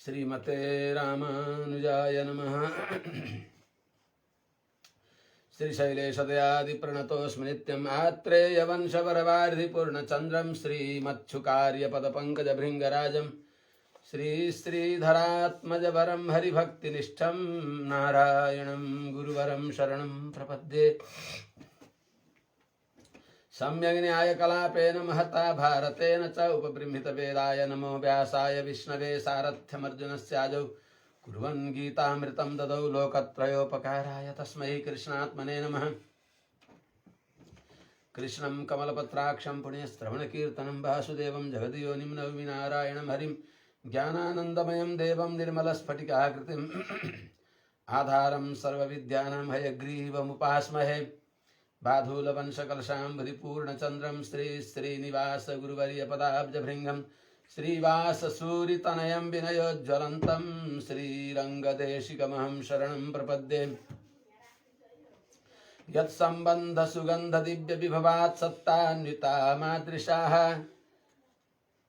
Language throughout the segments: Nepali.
श्रीमते रामानुजाय नमः। श्रीशैलेशदयादिप्रणतोऽस्मि नित्यम् आत्रेयवंशवरवारिधिपूर्णचन्द्रं श्रीमच्छुकार्यपदपङ्कजभृङ्गराजं श्रीधरात्मजवरं हरिभक्तिनिष्ठं नारायणं गुरुवरं शरणं प्रपद्ये। सम्यग् न्यायकलापेन महता भारतेन च उपबृंहितवेदाय नमो व्यासाय विष्णवे सारथ्यमर्जुनस्याजौ कुर्वन् गीतामृतं ददौ लोकत्रयोपकाराय तस्मै कृष्णात्मने नमः। कृष्णं कमलपत्राक्षं पुण्यश्रवणकीर्तनं वासुदेवं जगद्योनिं नौमि नारायणं हरिं ज्ञानानन्दमयं देवं निर्मलस्फटिकाकृतिम् आधारं सर्वविद्यानां हयग्रीवमुपास्महे। बाधूलवंशकलशाम्बुधिपूर्णचन्द्रं श्रीनिवास गुरुवर्यपदाब्जभृङ्गं श्रीवाससूरितनयं विनयोज्ज्वलन्तं श्रीरङ्गदेशिकमहं शरणं प्रपद्ये। यत्सम्बन्धसुगन्धदिव्यविभवात् सत्तान्विता मादृशाः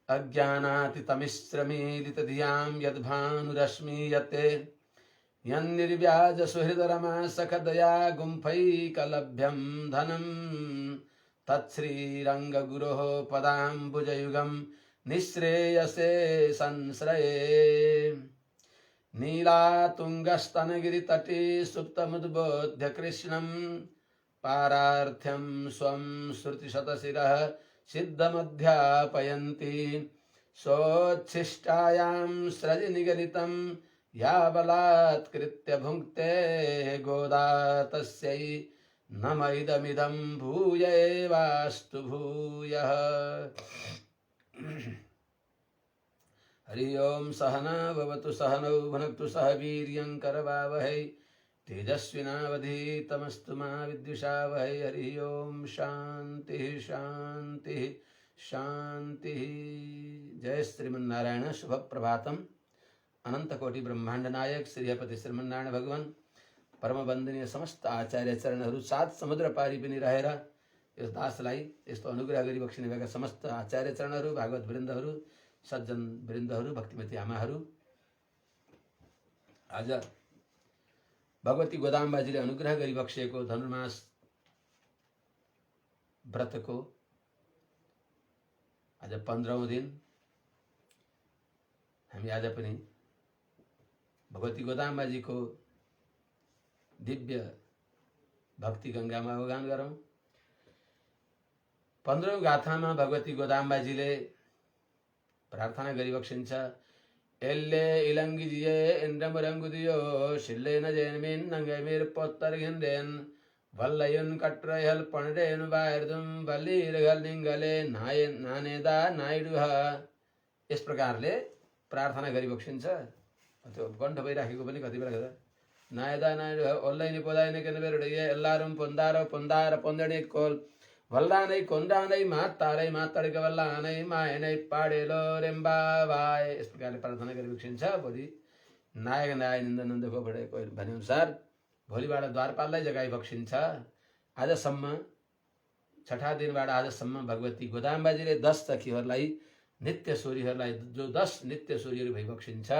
अज्ञानातितमिश्रमीलितधियां यद्भानुरश्मीयते यन्निर्व्याजसुहृदरमा सखदया गुम्फैकलभ्यं धनं तत्श्रीरङ्गगुरोः पदाम्बुजयुगं निःश्रेयसे संश्रये। नीलातुङ्गस्तनगिरितटे सुप्तमुद्बोध्य कृष्णं पारार्थ्यं स्वं श्रुतिशतशिरः सिद्धमध्यापयन्ति सोच्छिष्टायां स्रजनिगलितं या बलात्कृत्य भुङ्क्ते गोदा तस्यै नम इदमिदं भूय एवास्तु भूयः। हरि ओं सहना भवतु सहनौ भुनक्तु सह वीर्यं करवावहै तेजस्विनावधीतमस्तु मा विद्विषावहै। हरि ओं शान्तिः शान्तिः शान्तिः। जय श्रीमन्नारायण। शुभ प्रभातम। अनंत कोटि ब्रह्मांड नायक श्रीपति श्रीमन्नारायण भगवान परम वंदनीय समस्त आचार्य चरणहरू सात समुद्र पारी पनि रहेर यस दासलाई यस्तो अनुग्रह गरी बक्सिने भएका समस्त आचार्य चरणहरू, भागवत वृन्दहरू, सज्जन वृन्दहरू, भक्तिमती आमाहरू, आज भगवती गोदाम्बाजीले अनुग्रह गरी बक्सिएको धनुर्मास व्रतको आज 15औं दिन हामी आज पनि भगवती गोदाम्बाजीको दिव्य भक्ति गंगामा अवगान गरौँ। 15औं गाथामा भगवती गोदाम्बाजीले प्रार्थना गरिबक्सिन्छ। एल्ले इलङ्गिजिए इन्द्रमुरङ्गुदियो शिल्लेन जैनमिन नङ्गैमिर पोत्तर्घिन्देन वल्लयुन कट्रयल पणरेनु बायर्दुम बलिरगल निङ्गले नानेदा नाइडुह। यस प्रकारले प्रार्थना गरिबक्सिन्छ। त्यो कण्ठ भइराखेको पनि कति बेला नायदा नायडुह ओल्लैनि पोदाइने केनबेरुडिए एल्लारुम पोन्दारो पोन्दार पोन्दणे कोल वल्लानै कोन्दानै मात्तारै मात्तडक वल्लानै मायनै पाडेलो रेम्बाबाय। यस प्रकारले प्रार्थना गरिबक्सिन्छ। भोलि नायक नाय निन्दनन्दको भनेअनुसार भोलिबाट द्वारपाललाई जगाइबक्सिन्छ। आजसम्म छठा दिनबाट आजसम्म भगवती गोदाम्बाजीले 10 सखीहरूलाई नित्यश्वरीहरूलाई जो 10 नित्यश्वरीहरू भइबक्सिन्छ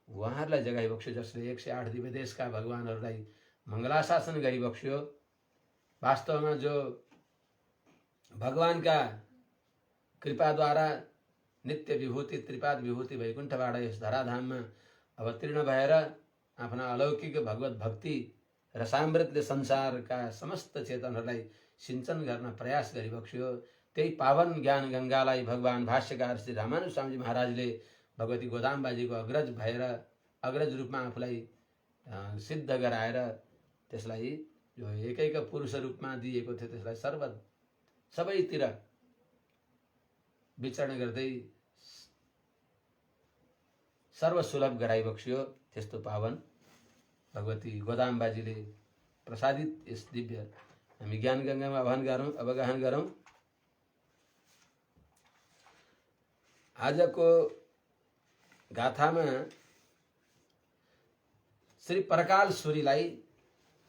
उहाँहरूलाई जगाइबक्स्यो, जसले 108 दिव्य देशका भगवानहरूलाई मङ्गलाशासन गरिबक्स्यो। वास्तवमा जो भगवानका कृपाद्वारा नित्य विभूति त्रिपाद विभूति वैकुण्ठबाट यस धराधाममा अवतीर्ण भएर आफ्ना अलौकिक भगवत भक्ति रसामृतले संसारका समस्त चेतनहरूलाई सिंचन गर्न प्रयास गरिबक्स्यो। त्यही पावन ज्ञान गंगालाई भगवान भाष्यकार श्री रामानुज स्वामीजी महाराजले भगवती गोदाम्बाजीको अग्रज भएर अग्रज रूपमा आफूलाई सिद्ध गराएर त्यसलाई जो एकैक पुरुष रूपमा दिएको थियो त्यसलाई सबैतिर विचरण गर्दै सर्वसुलभ गराइबक्स्यो। त्यस्तो पावन भगवती गोदाम्बाजीले प्रसादित यस दिव्य हामी ज्ञान गंगामा अवगाहन गरौँ। आजको गाथामा श्री परकाल सूरीलाई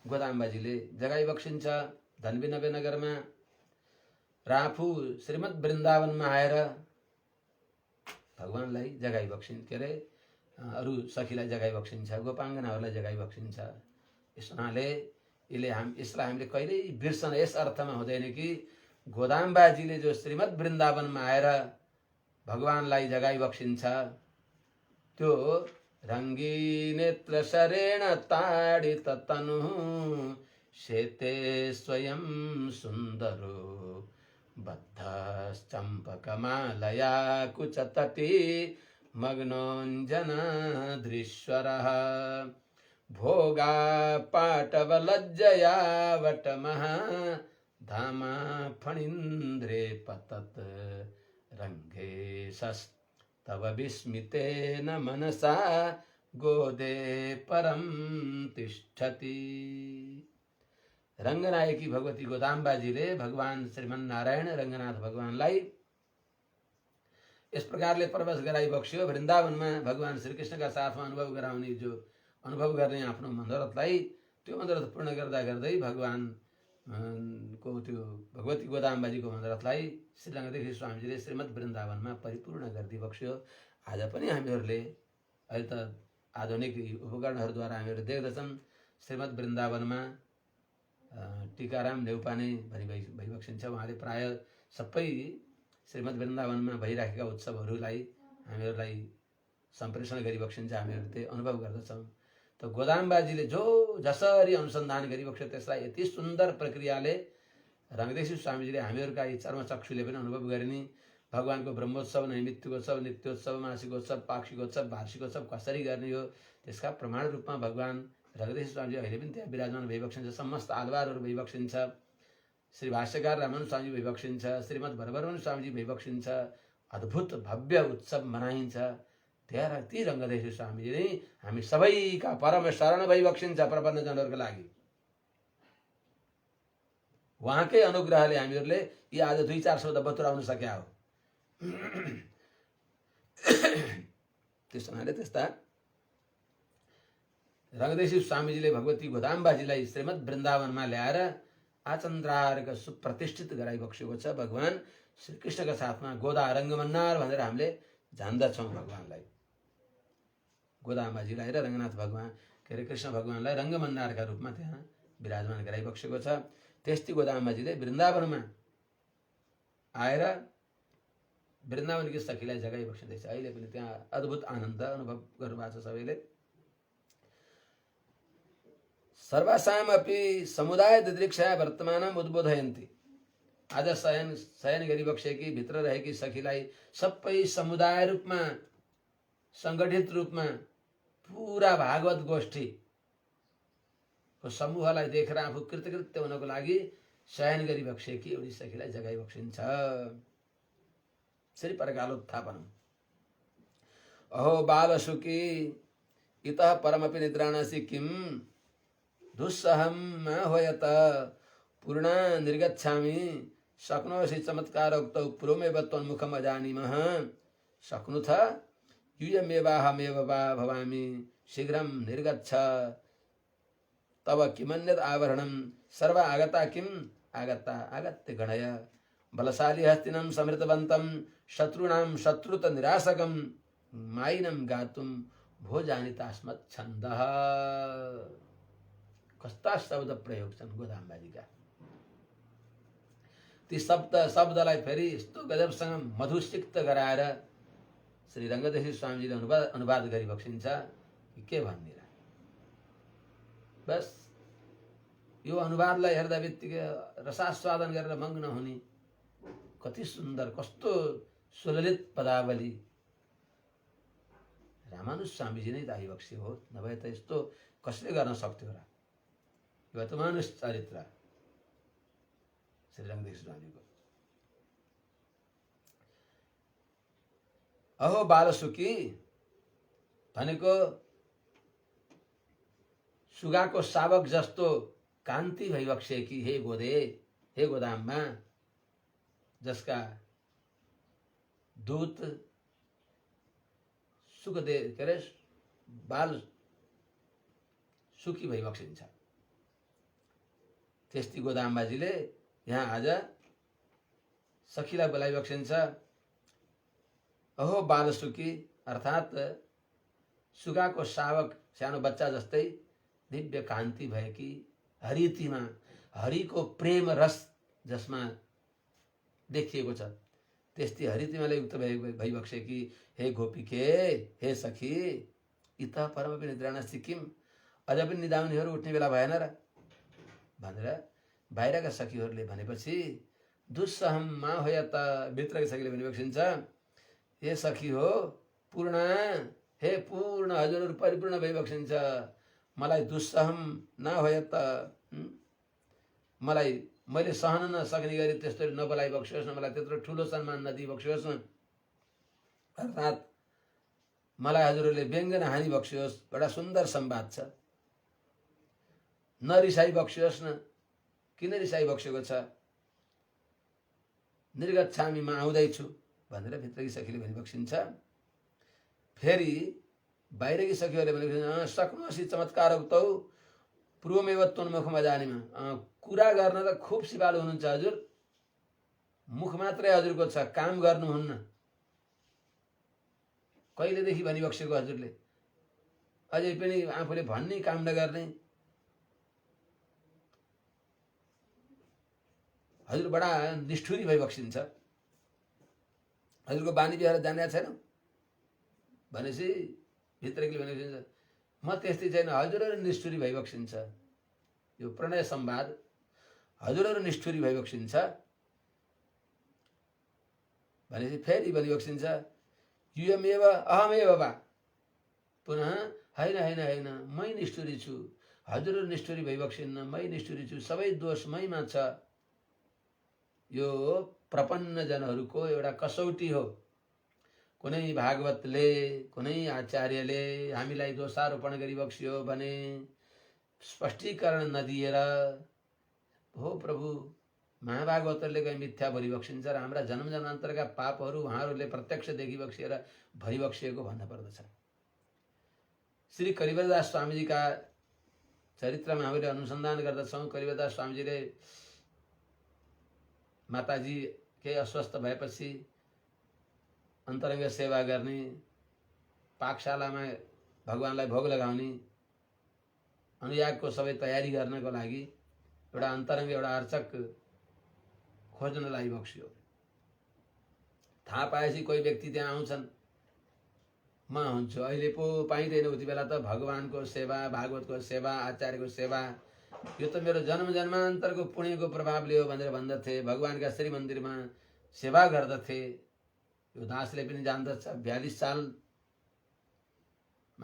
गोदाम्बाजीले जगाइबक्सिन्छ। धनबिनबे नगरमा र आफू श्रीमद् वृन्दावनमा आएर भगवानलाई जगाइबक्सिन् के अरे अरू सखीलाई जगाइ बक्सिन्छ, गोपाङ्गनाहरूलाई जगाइ बक्सिन्छ। यस हुनाले यसलाई हामीले कहिल्यै बिर्सन यस अर्थमा हुँदैन कि गोदाम्बाजीले जो श्रीमद् वृन्दावनमा आएर भगवानलाई जगाइ बक्सिन्छ त्यो रङ्गी नेत्र शरेण ताडित तनु शेते स्वयं सुन्दरो बद्ध चम्पकमालया कुचतटी मग्नोऽञ्जनाद्रीश्वरः भोगा पाटवलज्जया वटमः धामा फणीन्द्रे पतत् रङ्गे तव विस्मितेन मनसा गोदे परम तिष्ठति। रङ्गनायकी भगवती गोदाम्बाजीले भगवान श्रीमन्नारायण रङ्गनाथ भगवानलाई यस प्रकारले प्रवेश गराइ बक्स्यो। वृन्दावनमा भगवान श्रीकृष्णका साथमा अनुभव गराउने जो अनुभव गर्ने आफ्नो मनोरथलाई त्यो मनोरथ पूर्ण गर्दा गर्दै भगवान को त्यो भगवती गोदाम्बाजीको मनोरथलाई श्री रङ्गदेवी स्वामीजीले श्रीमद् वृन्दावनमा परिपूर्ण गरिदिई बक्स्यो। आज पनि हामीहरूले अहिले त आधुनिक उपकरणहरूद्वारा हामीहरू देख्दछौँ श्रीमद् वृन्दावनमा टीकाराम नेउपाने भइबक्सिन्छ। उहाँले प्राय सबै श्रीमद् वृन्दावनमा भइराखेका उत्सवहरूलाई हामीहरूलाई सम्प्रेषण गरिबक्सिन्छ, हामीहरू त्यही अनुभव गर्दछौँ। त गोदाम्बाजीले जो जसरी अनुसन्धान गरिबक्स्यो त्यसलाई यति सुन्दर प्रक्रियाले रङ्गदेशी स्वामीजीले हामीहरूका यी चर्मचक्षुले पनि अनुभव गरिने भगवानको ब्रह्मोत्सव, नैमित्तिकोत्सव, नित्योत्सव, मासिकोत्सव, पाक्षिकोत्सव, वार्षिकोत्सव कसरी गर्ने हो त्यसका प्रमाण रूपमा भगवान रङ्गदेशी स्वामीजी अहिले पनि त्यहाँ विराजमान भइबक्सिन्छ। समस्त आलवारहरू भइबक्सिन्छ। श्री भाष्यकार रामानुज स्वामी भइबक्सिन्छ, श्रीमद् वरवरमन स्वामीजी भइबक्सिन्छ। अद्भुत भव्य उत्सव मनाइन्छ। त्यहाँ ती रङ्गदेशी स्वामीजी नै हामी सबैका परम शरण भइबक्सिन्छ प्रपन्नजनहरूका लागि। उहाँकै अनुग्रहले हामीहरूले यी आज 2-4 शब्द बतुराउन सक्या हो। त्यस हुनाले त्यस्ता रङ्गदेशी स्वामीजीले भगवती गोदाम्बाजीलाई श्रीमद् वृन्दावनमा ल्याएर आचन्द्रार्क सुप्रतिष्ठित गराइबक्सेको छ। भगवान श्रीकृष्णका साथमा गोदा रङ्गमन्नार भनेर हामीले जान्दछौँ। भगवानलाई गोदाम्बाजीलाई र रङ्गनाथ भगवान के अरे कृष्ण भगवानलाई रङ्गमन्नारका रूपमा त्यहाँ विराजमान गराइबक्सेको छ। त्यस्तै गोदाम्बाजीले वृन्दावनमा आएर वृन्दावनकी सखीलाई जगाइबक्सिँदैछ। अहिले पनि त्यहाँ अद्भुत आनन्द अनुभव गर्नुभएको छ सबैले। सर्वासामपि समुदाय दिदृक्षा वर्तमानम उद्बोधयन्ति। आज शयन गरिबक्सेकी भित्र रहेकी सखीलाई सबै समुदाय रूपमा सङ्गठित रूपमा पूरा भागवत गोष्ठी को समूहलाई देखेर आफू कृतकृत्य हुनको लागि शयन गरिबक्सेकी एउटी सखीलाई जगाइबक्सिन्छ। श्री परकालोत्थापनम। अहो बालसुकी इतः परमपि निद्राणसि किम दुस्सहम म होयत पूर्णा निर्गच्छामि शक्नोषि चमत्कारोक्तौ पुरोमेव त्वन्मुखम अजानीमः शक्नुथ यूयमेवाहमेव वा भवामि शीघ्रं निर्गच्छ तव किमन्यत् आवरणं सर्व आगता किम आगता आगत्य गणय बलशाली हस्तिनं समृतवन्तं शत्रूणां शत्रुत निरासकं मायिनं गातुं भो जानितास्मत् छन्दः। कस्ता शब्द प्रयोग छन् गोदाम्बाजीका। ती शब्दलाई फेरि यस्तो गजबसँग मधुसिक्त गराएर श्री रङ्गदेशी स्वामीजीले अनुवाद गरिबक्सिन्छ कि के भन्दिरा। बस यो अनुवादलाई हेर्दा बित्तिकै रसास्वादन गरेर मग्न हुने कति सुन्दर कस्तो सुललित पदावली रामानुज स्वामीजी नै आइबक्से हो। नभए त यस्तो कसले गर्न सक्थ्यो र। यो त मानुष चरित्र श्री रङ्गदेशी स्वामीको। अहो बालसुकी भनेको सुगाको शावक जस्तो कान्ति भइबक्सेकी हे गोदे हे गोदाममा जसका दूत सुखदे के अरे बाल सुखी भइबक्सिन्छ। त्यस्तै गोदाम्बाजीले यहाँ आज सखीलाई बोलाइबक्सिन्छ। अहो बालसुकी अर्थात् सुगाको शावक सानो बच्चा जस्तै दिव्य कान्ति भएकी हरितिमा हरिको प्रेम रस जसमा देखिएको छ त्यस्तै हरितिमाले युक्त भइबक्सेकी हे गोपिके हे सखी इतः परमपि निद्राणस्ति किम, अझ पनि निदाउनेहरू उठ्ने बेला भएन र भनेर बाहिरका सखीहरूले भनेपछि दुस्सहम मा हो या त भित्रका सखीले भनिबक्सिन्छ हे सखी हो पूर्ण, हे पूर्ण हजुरहरू परिपूर्ण भइबक्सिन्छ, मलाई दुस्सहम नहोय त मलाई मैले सहन नसक्ने गरी त्यस्तो नबोलाइबक्सियोस् न, मलाई त्यत्रो ठुलो सम्मान नदिइबक्सियोस् न, अर्थात् मलाई हजुरहरूले व्यङ्ग नहानी बक्सियोस्। एउटा सुन्दर संवाद छ, नरिसाई बक्सियोस् न, किन रिसाई बक्सेको छ, निर्गच्छामी म आउँदैछु भनेर भित्रकी सखीले भनिबक्सिन्छ। फेरि बाहिरकी सखीहरूले भनेको सक्नुहोस् चमत्कार उक्तौ पूर्वमेव त्वन्मुखमा जानेमा, कुरा गर्न त खुब सिपालु हुनुहुन्छ हजुर, मुख मात्रै हजुरको छ, काम गर्नुहुन्न। कहिलेदेखि भनिबक्सेको हजुरले, अझै पनि आफूले भन्ने काम नगर्ने, हजुर बडा निष्ठुरी भइबक्सिन्छ। हजुरको बानी बिहार जानेको छैन भनेपछि भित्रकीले भनेको म त्यस्तै छैन, हजुरहरू निष्ठुरी भइबक्सिन्छ। यो प्रणय संवाद, हजुरहरू निष्ठुरी भइबक्सिन्छ भनेपछि फेरि भनिबक्सिन्छ युयमेव अहमेव वा, पुनः होइन होइन होइन मै निष्ठुरी छु, हजुरहरू निष्ठुरी भइबक्सिन्न, मै निष्ठुरी छु, सबै दोष मैमा छ। यो प्रपन्न जनहरूको एउटा कसौटी हो। कुनै भागवतले कुनै आचार्यले हामीलाई दोषारोपण गरिबक्सियो भने स्पष्टीकरण नदिएर हो प्रभु महाभागवतहरूले कहीँ मिथ्या भरिबक्सिन्छ र हाम्रा जन्म जन्मान्तरका पापहरू उहाँहरूले प्रत्यक्ष देखिबक्सिएर भरिबक्सिएको भन्न पर्दछ। श्री कलिवरदास स्वामीजीका चरित्रमा हामीले अनुसन्धान गर्दछौँ। कलिवरदास स्वामीजीले माताजी केही अस्वस्थ भएपछि अन्तरङ्ग सेवा गर्ने, पाकशालामा भगवानलाई भोग लगाउने, अनुयागको सबै तयारी गर्नको लागि एउटा अन्तरङ्ग एउटा अर्चक खोज्न लागिबक्सियो। थाहा पाएपछि कोही व्यक्ति त्यहाँ आउँछन्, म हुन्छु, अहिले पो पाइँदैन, उति बेला त भगवानको सेवा, भागवतको सेवा, आचार्यको सेवा, यो त मेरो जन्म जन्मान्तरको पुण्यको प्रभावले हो भनेर भन्दथे। भगवानका श्री मन्दिरमा सेवा गर्दथे। यो दासले पनि जान्दछ। 42 सालमा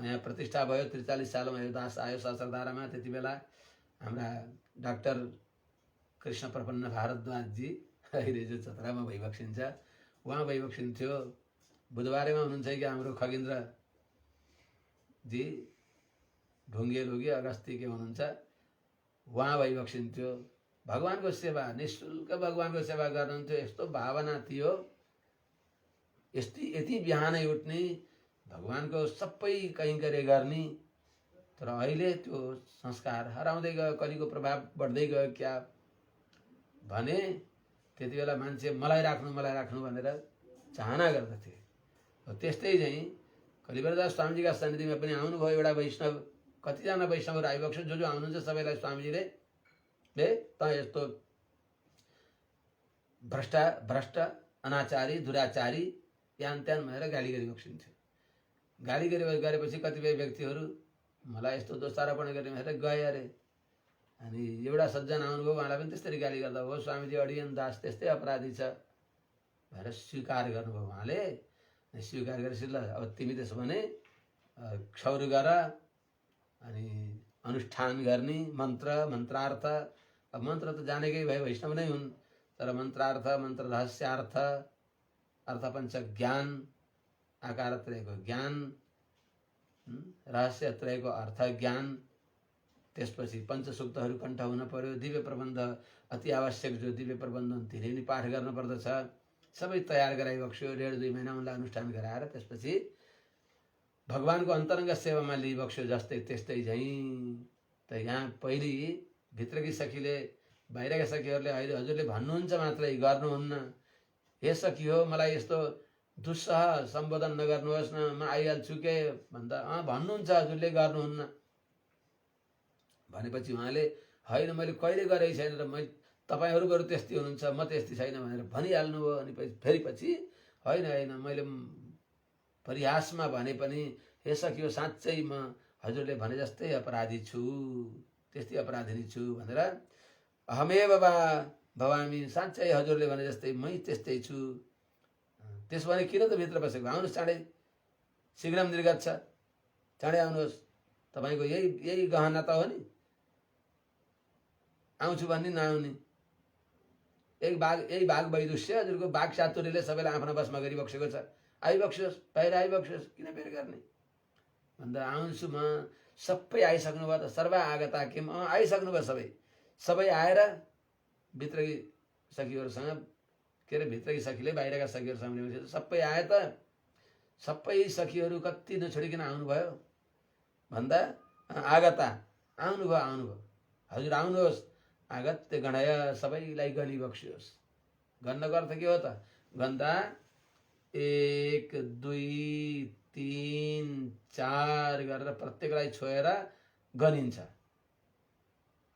यहाँ प्रतिष्ठा भयो, 43 सालमा यो दास आयो शास्त्रधारामा। त्यति बेला हाम्रा डाक्टर कृष्ण प्रपन्न भारद्वाजजी अहिले जो चतरामा भइबक्सिन्छ, उहाँ भइबक्सिन्थ्यो। बुधबारेमा हुनुहुन्छ कि हाम्रो खगेन्द्र जी ढुङ्गे लोगी अगस्ती के हुनुहुन्छ, उहाँ भइबक्सिन्थ्यो। भगवानको सेवा, निःशुल्क भगवानको सेवा गर्नुहुन्थ्यो। यस्तो भावना थियो, यति बिहानै उठ्ने, भगवानको सबै कैङ्कर्य गर्ने। तर अहिले त्यो संस्कार हराउँदै गयो, कलिको प्रभाव बढ्दै गयो क्या भने त्यति बेला मान्छे मलाई राख्नु भनेर चाहना गर्दथे। त्यस्तै चाहिँ कलिवरदास स्वामीजीका सन्निधिमा पनि आउनुभयो एउटा वैष्णव। कतिजना वैष्णवहरू आइबक्छ, जो आउनुहुन्छ सबैलाई स्वामीजीले त यस्तो भ्रष्ट अनाचारी दुराचारी यान त्यान भनेर गाली गरिबक्सिन्थ्यो। गाली गरेपछि कतिपय व्यक्तिहरू मलाई यस्तो दोषारोपण गर्ने भनेर गए अरे। अनि एउटा सज्जन आउनुभयो, उहाँलाई पनि त्यसरी गाली गर्दा हो स्वामीजी अडियन दास त्यस्तै अपराधी छ भनेर स्वीकार गर्नुभयो। उहाँले स्वीकार गरेपछि ल अब तिमी त्यसो भने क्षौर गर, अनि अनुष्ठान गर्ने, मन्त्रार्थ। अब मन्त्र त जानेकै भए वैष्णव नै हुन्, तर मन्त्रार्थ, मन्त्र रहस्यार्थ, अर्थपञ्च ज्ञान, आकारत्रयको ज्ञान, रहस्यत्रयको अर्थ ज्ञान, त्यसपछि पञ्चसूक्तहरू कण्ठ हुन पर्यो, दिव्य प्रबन्ध अति आवश्यक, जो दिव्य प्रबन्ध धेरै नै पाठ गर्न पर्दछ। सबै तयार गराइबक्स्यो। 1.5-2 महिना उनलाई अनुष्ठान गराएर त्यसपछि भगवानको अन्तरङ्ग सेवामा लिइबक्स्यो। जस्तै त्यस्तै झैँ त यहाँ पहिले भित्रकी सखीले, बाहिरका सखीहरूले अहिले हजुरले भन्नुहुन्छ मात्रै गर्नुहुन्न। हे सखी हो, मलाई यस्तो दुस्सह सम्बोधन नगर्नुहोस् न, म आइहाल्छु के भन्दा भन्नुहुन्छ हजुरले गर्नुहुन्न भनेपछि उहाँले होइन मैले कहिले गरेकै छैन र मैले तपाईँहरू बरु त्यस्तै हुनुहुन्छ म त्यस्तै छैन भनेर भनिहाल्नु भयो। अनि फेरि पछि होइन होइन मैले परिहासमा भने पनि हे सखियो साँच्चै म हजुरले भने जस्तै अपराधी छु, त्यस्तै अपराधिनी छु भनेर अहमेव भवामी, साँच्चै हजुरले भने जस्तै मै त्यस्तै छु। त्यसो भने किन त भित्र बसेको, आउनुहोस् चाँडै, शीघ्रम निर्गच्छ, चाँडै आउनुहोस्, तपाईँको यही गहना त हो नि, आउँछु भन्ने नआउने। यही भाग वैदुष्य हजुरको बाघ चातुर्यले सबैलाई आफ्ना बसमा गरिबक्सेको छ। आइबक्सियोस्, बाहिर आइबक्सियोस्, किन बेर गर्ने भन्दा आउँछु म। सबै आइसक्नु भयो त, सर्व आगता किम, आइसक्नु भयो सबै। सबै आएर भित्रकी सखीहरूसँग, के अरे भित्रकी सखीले बाहिरका सखीहरूसँग सबै आए त। सबै सखीहरू कति नछोडिकन आउनुभयो भन्दा आगता, आउनुभयो, हजुर आउनुहोस्, आगत्य गणय, सबैलाई गनी बक्सियोस्। गन्नको अर्थ के हो त भन्दा 1 2 3 4 गरेर प्रत्येकलाई छोएर गनिन्छ।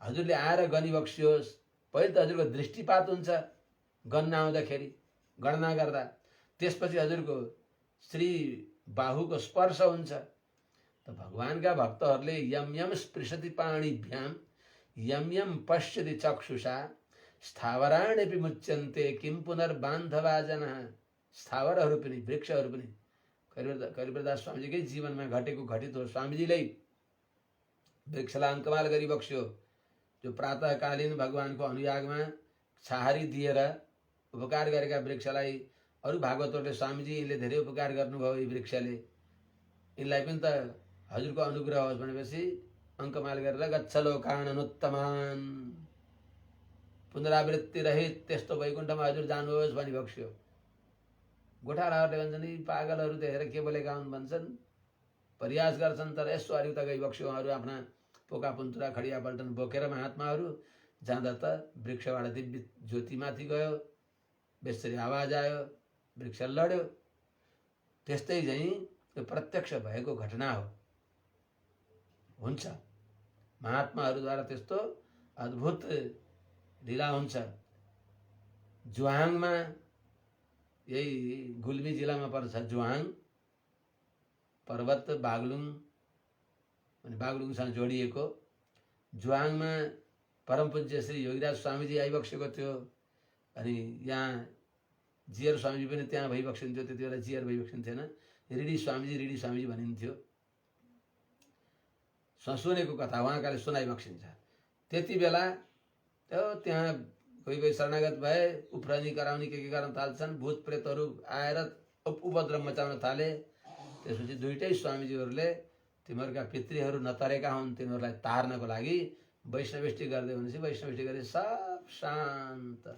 हजुरले आएर गनी बक्सियोस्। पहिले त हजुरको दृष्टिपात हुन्छ गन्न आउँदाखेरि, गणना गर्दा। त्यसपछि हजुरको श्री बाहुको स्पर्श हुन्छ। त भगवानका भक्तहरूले यम यम स्पृशति पाणिभ्याम यम यम पश्यति चक्षुषा स्थावराण्यपि मुच्यन्ते किम पुनर्बान्धवा जनः। स्थावरहरू पनि, वृक्षहरू पनि करिबरदास स्वामीजीकै जीवनमा घटेको घटित हो। स्वामीजीले वृक्षलाई अङ्कमाल गरी बक्स्यो। जो प्रातःकालीन भगवानको अनुयागमा छाहारी दिएर उपकार गरेका वृक्षलाई अरू भागवतहरूले स्वामीजी यिनले धेरै उपकार गर्नुभयो, यी वृक्षले, यिनलाई पनि त हजुरको अनुग्रह होस् भनेपछि अङ्कमाल गरेर गच्छ लोकान अनुत्तमान, पुनरावृत्ति रहित त्यस्तो वैकुण्ठमा हजुर जानुहोस् भनी बक्स्यो। गोठालाहरूले भन्छन् यी पागलहरू देखेर के बोलेका हुन् भन्छन्, प्रयास गर्छन्, तर यसो अरू त गई बक्स्यो। उहाँहरू आफ्ना पोका पुन्तुरा खडिया पल्टन बोकेर महात्माहरू जाँदा त वृक्षबाट दिव्य ज्योतिमाथि गयो, बेसरी आवाज आयो, वृक्ष लड्यो। त्यस्तै चाहिँ यो प्रत्यक्ष भएको घटना हो, हुन्छ। महात्माहरूद्वारा त्यस्तो अद्भुत लीला हुन्छ। जुहाङमा, यही गुल्मी जिल्लामा पर्छ जुहाङ पर्वत, बागलुङ अनि बागलुङसँग जोडिएको। जुहाङमा परम पूज्य श्री योगीराज स्वामीजी आइबक्सेको थियो। अनि यहाँ जियर स्वामीजी पनि त्यहाँ भइबक्सिन्थ्यो। त्यति बेला जियर भइबक्सिन्थेन, रिडी स्वामीजी भनिन्थ्यो। सुनेको कथा उहाँकाले सुनाइबक्सिन्छ। त्यति बेला त्यहाँ कोही शरणागत भए, उफ्रनी कराउने के गर्न थाल्छन्, भूत प्रेतहरू आएर उपद्रव मचाउन थाले। त्यसपछि दुईटै स्वामीजीहरूले तिमीहरूका पितृहरू नतरेका हुन्, तिनीहरूलाई तार्नको लागि वैष्णवेष्टि गर्दै भनेपछि वैष्णवेष्टि गरे, सब शान्त।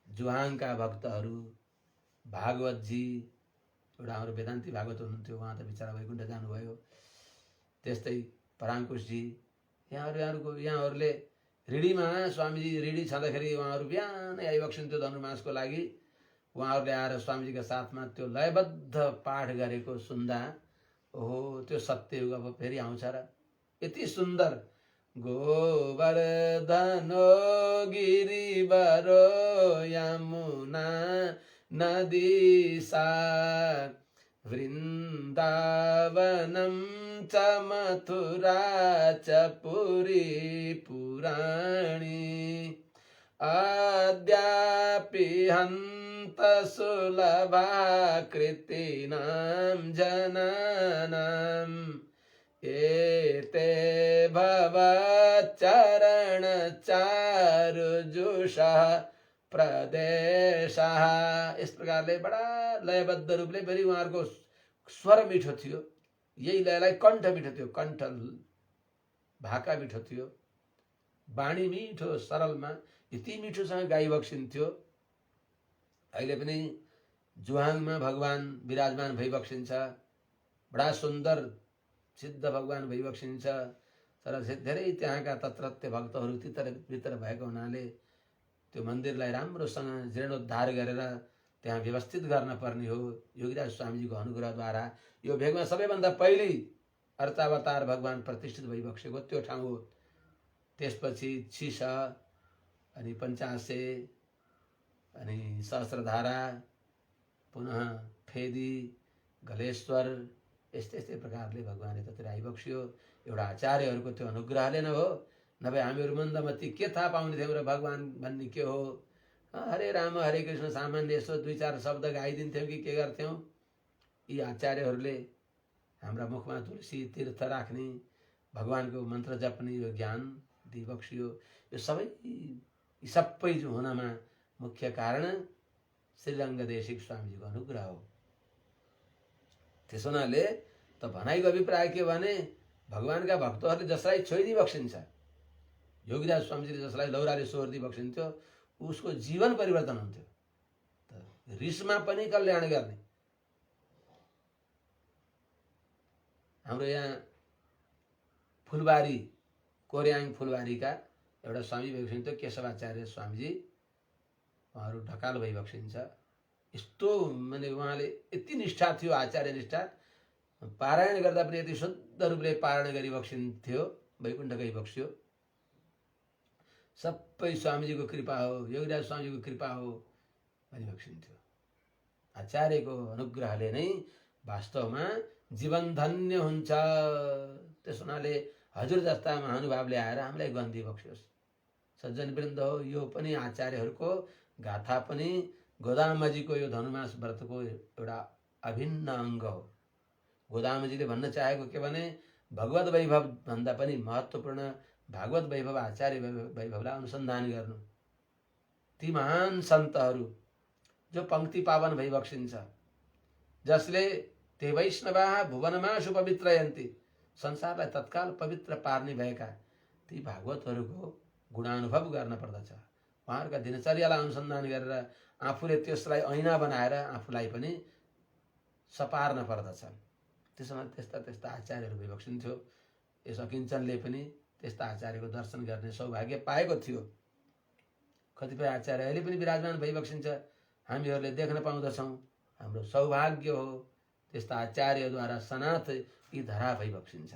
जुहाङका भक्तहरू, भागवतजी, एउटा हाम्रो वेदान्ती भागवत हुनुहुन्थ्यो, उहाँ त बिचरा वैकुण्ठ जानुभयो। त्यस्तै पराङ्कुशजी, यहाँहरूले रिडीमा स्वामीजी रिडी छँदाखेरि उहाँहरू बिहानै आइबक्सिन्थ्यो धनुर्मासको लागि। उहाँहरूले आएर स्वामीजीका साथमा त्यो लयबद्ध पाठ गरेको सुन्दा ओहो त्यो सत्ययुग अब फेरि आउँछ र। यति सुन्दर गोवर्धनो गिरिवरो यमुना नदीसा वृन्दावनं च मथुरा च पुरी पुराणी अद्यापि हन्त सुलभाकृतीनां जनानां एते भवच्चरणचारुजुषः प्रदेशः। इस प्रकारले बडा लयबद्ध रूपले फेरि उहाँहरूको स्वर मिठो थियो। यही लयलाई कण्ठ मिठो थियो, कण्ठ भाका मिठो थियो, बाणी मिठो सरलमा यति मिठोसँग गाइबक्सिन्थ्यो। अहिले पनि जुहाङमा भगवान विराजमान भइबक्सिन्छ, बडा सुन्दर सिद्ध भगवान भइबक्सिन्छ। तर धेरै त्यहाँका तत्रत्य भक्तहरू भित्र भएको हुनाले त्यो मन्दिरलाई राम्रोसँग जीर्णोद्धार गरेर त्यहाँ व्यवस्थित गर्न पर्ने हो। योगीराज स्वामीजीको अनुग्रहद्वारा यो भेगमा सबैभन्दा पहिले अर्चावतार भगवान प्रतिष्ठित भइबक्सेको त्यो ठाउँ हो। त्यसपछि छिस, अनि पञ्चासे, अनि सहस्रधारा, पुनः फेदी, गलेश्वर, यस्तै यस्तै प्रकारले भगवानले त्यतिर आइबक्स्यो। एउटा आचार्यहरूको त्यो अनुग्रहले नै हो, नभए हामीहरू मन्दमती के थाहा पाउने थियौँ र भगवान भन्ने के हो। हरे राम हरे कृष्ण सामान्य यसो 2-4 शब्द गाइदिन्थ्यौँ कि के गर्थ्यौँ। यी आचार्यहरूले हाम्रा मुखमा तुलसी तीर्थ राख्ने, भगवानको मन्त्र जप्ने यो ज्ञान दिइबक्सियो। यो सबै जो हुनमा मुख्य कारण श्रीरङ्गदेशिक स्वामीजीको अनुग्रह हो। त्यसो हुनाले त भनाइको अभिप्राय के भने भगवानका भक्तहरूले जसलाई छोइदिई बक्सिन्छ, योगीराज स्वामीजीले जसलाई लौराले सोहोर्दी बक्सिन्थ्यो उसको जीवन परिवर्तन हुन्थ्यो। त रिसमा पनि कल्याण गर्ने। हाम्रो यहाँ फुलबारी, कोर्याङ फुलबारीका एउटा स्वामी भइबक्सिन्थ्यो केशवाचार्य स्वामीजी। उहाँहरू ढकाल भइबक्सिन्छ। यस्तो माने उहाँले यति निष्ठा थियो, आचार्य निष्ठा, पारायण गर्दा पनि यति शुद्ध रूपले पारायण गरिबक्सिन्थ्यो, वैकुण्ठ गइबक्स्यो। सबै स्वामीजीको कृपा हो, योगीराज स्वामीजीको कृपा हो भनिबक्सिन्थ्यो। आचार्यको अनुग्रहले नै वास्तवमा जीवन धन्य हुन्छ। त्यस हुनाले हजुर जस्ता महानुभावले आएर हामीलाई गन्दी बक्स्योस्। सज्जन वृन्द हो, यो पनि आचार्यहरूको गाथा पनि गोदामजीको यो धनुमास व्रतको एउटा अभिन्न अङ्ग हो। गोदामजीले भन्न चाहेको के भने भगवत वैभव भन्दा पनि महत्त्वपूर्ण भागवत वैभव, आचार्य वैभवलाई अनुसन्धान गर्नु। ती महान सन्तहरू जो पङ्क्ति पावन भइबक्सिन्छ, जसले ते वैष्णवा भुवनमासु पवित्रयन्ति, संसारलाई तत्काल पवित्र पार्ने भएका ती भागवतहरूको गुणानुभव गर्न पर्दछ। उहाँहरूका दिनचर्यालाई अनुसन्धान गरेर आफूले त्यसलाई ऐना बनाएर आफूलाई पनि सपार्न पर्दछ। त्यसमा त्यस्ता त्यस्ता आचार्यहरू भइबक्सिन्थ्यो। यस अकिञ्चनले पनि त्यस्ता आचार्यको दर्शन गर्ने सौभाग्य पाएको थियो। कतिपय आचार्य अहिले पनि विराजमान भइबक्सिन्छ, हामीहरूले देख्न पाउँदछौँ। हाम्रो सौभाग्य हो त्यस्ता आचार्यद्वारा सनाथ यी धरा भइबक्सिन्छ।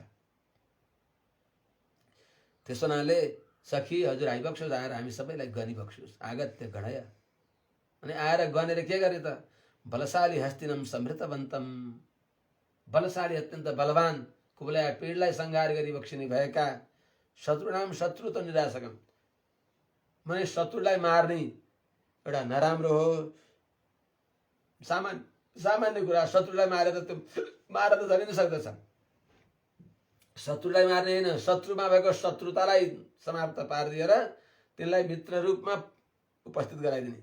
त्यसो हुनाले सखी हजुर आइबक्स्योस्, आएर हामी सबैलाई गनिबक्स्योस्। आगत्य गणय। अनि आएर गनेर के गरे त? बलशाली हस्तिनम समृतवन्तम, बलशाली अत्यन्त बलवान कुबलाय पीडलाई संहार गरिबक्सिने भएका शत्रुनाम शत्रु त निराशकम, माने शत्रुलाई मार्ने एउटा नराम्रो हो, सामान्य कुरा। शत्रुलाई मारेर त मार त झरिन सक्दछ। शत्रुलाई मार्ने होइन, शत्रुमा भएको शत्रुतालाई समाप्त पारिदिएर त्यसलाई मित्र रूपमा उपस्थित गराइदिने,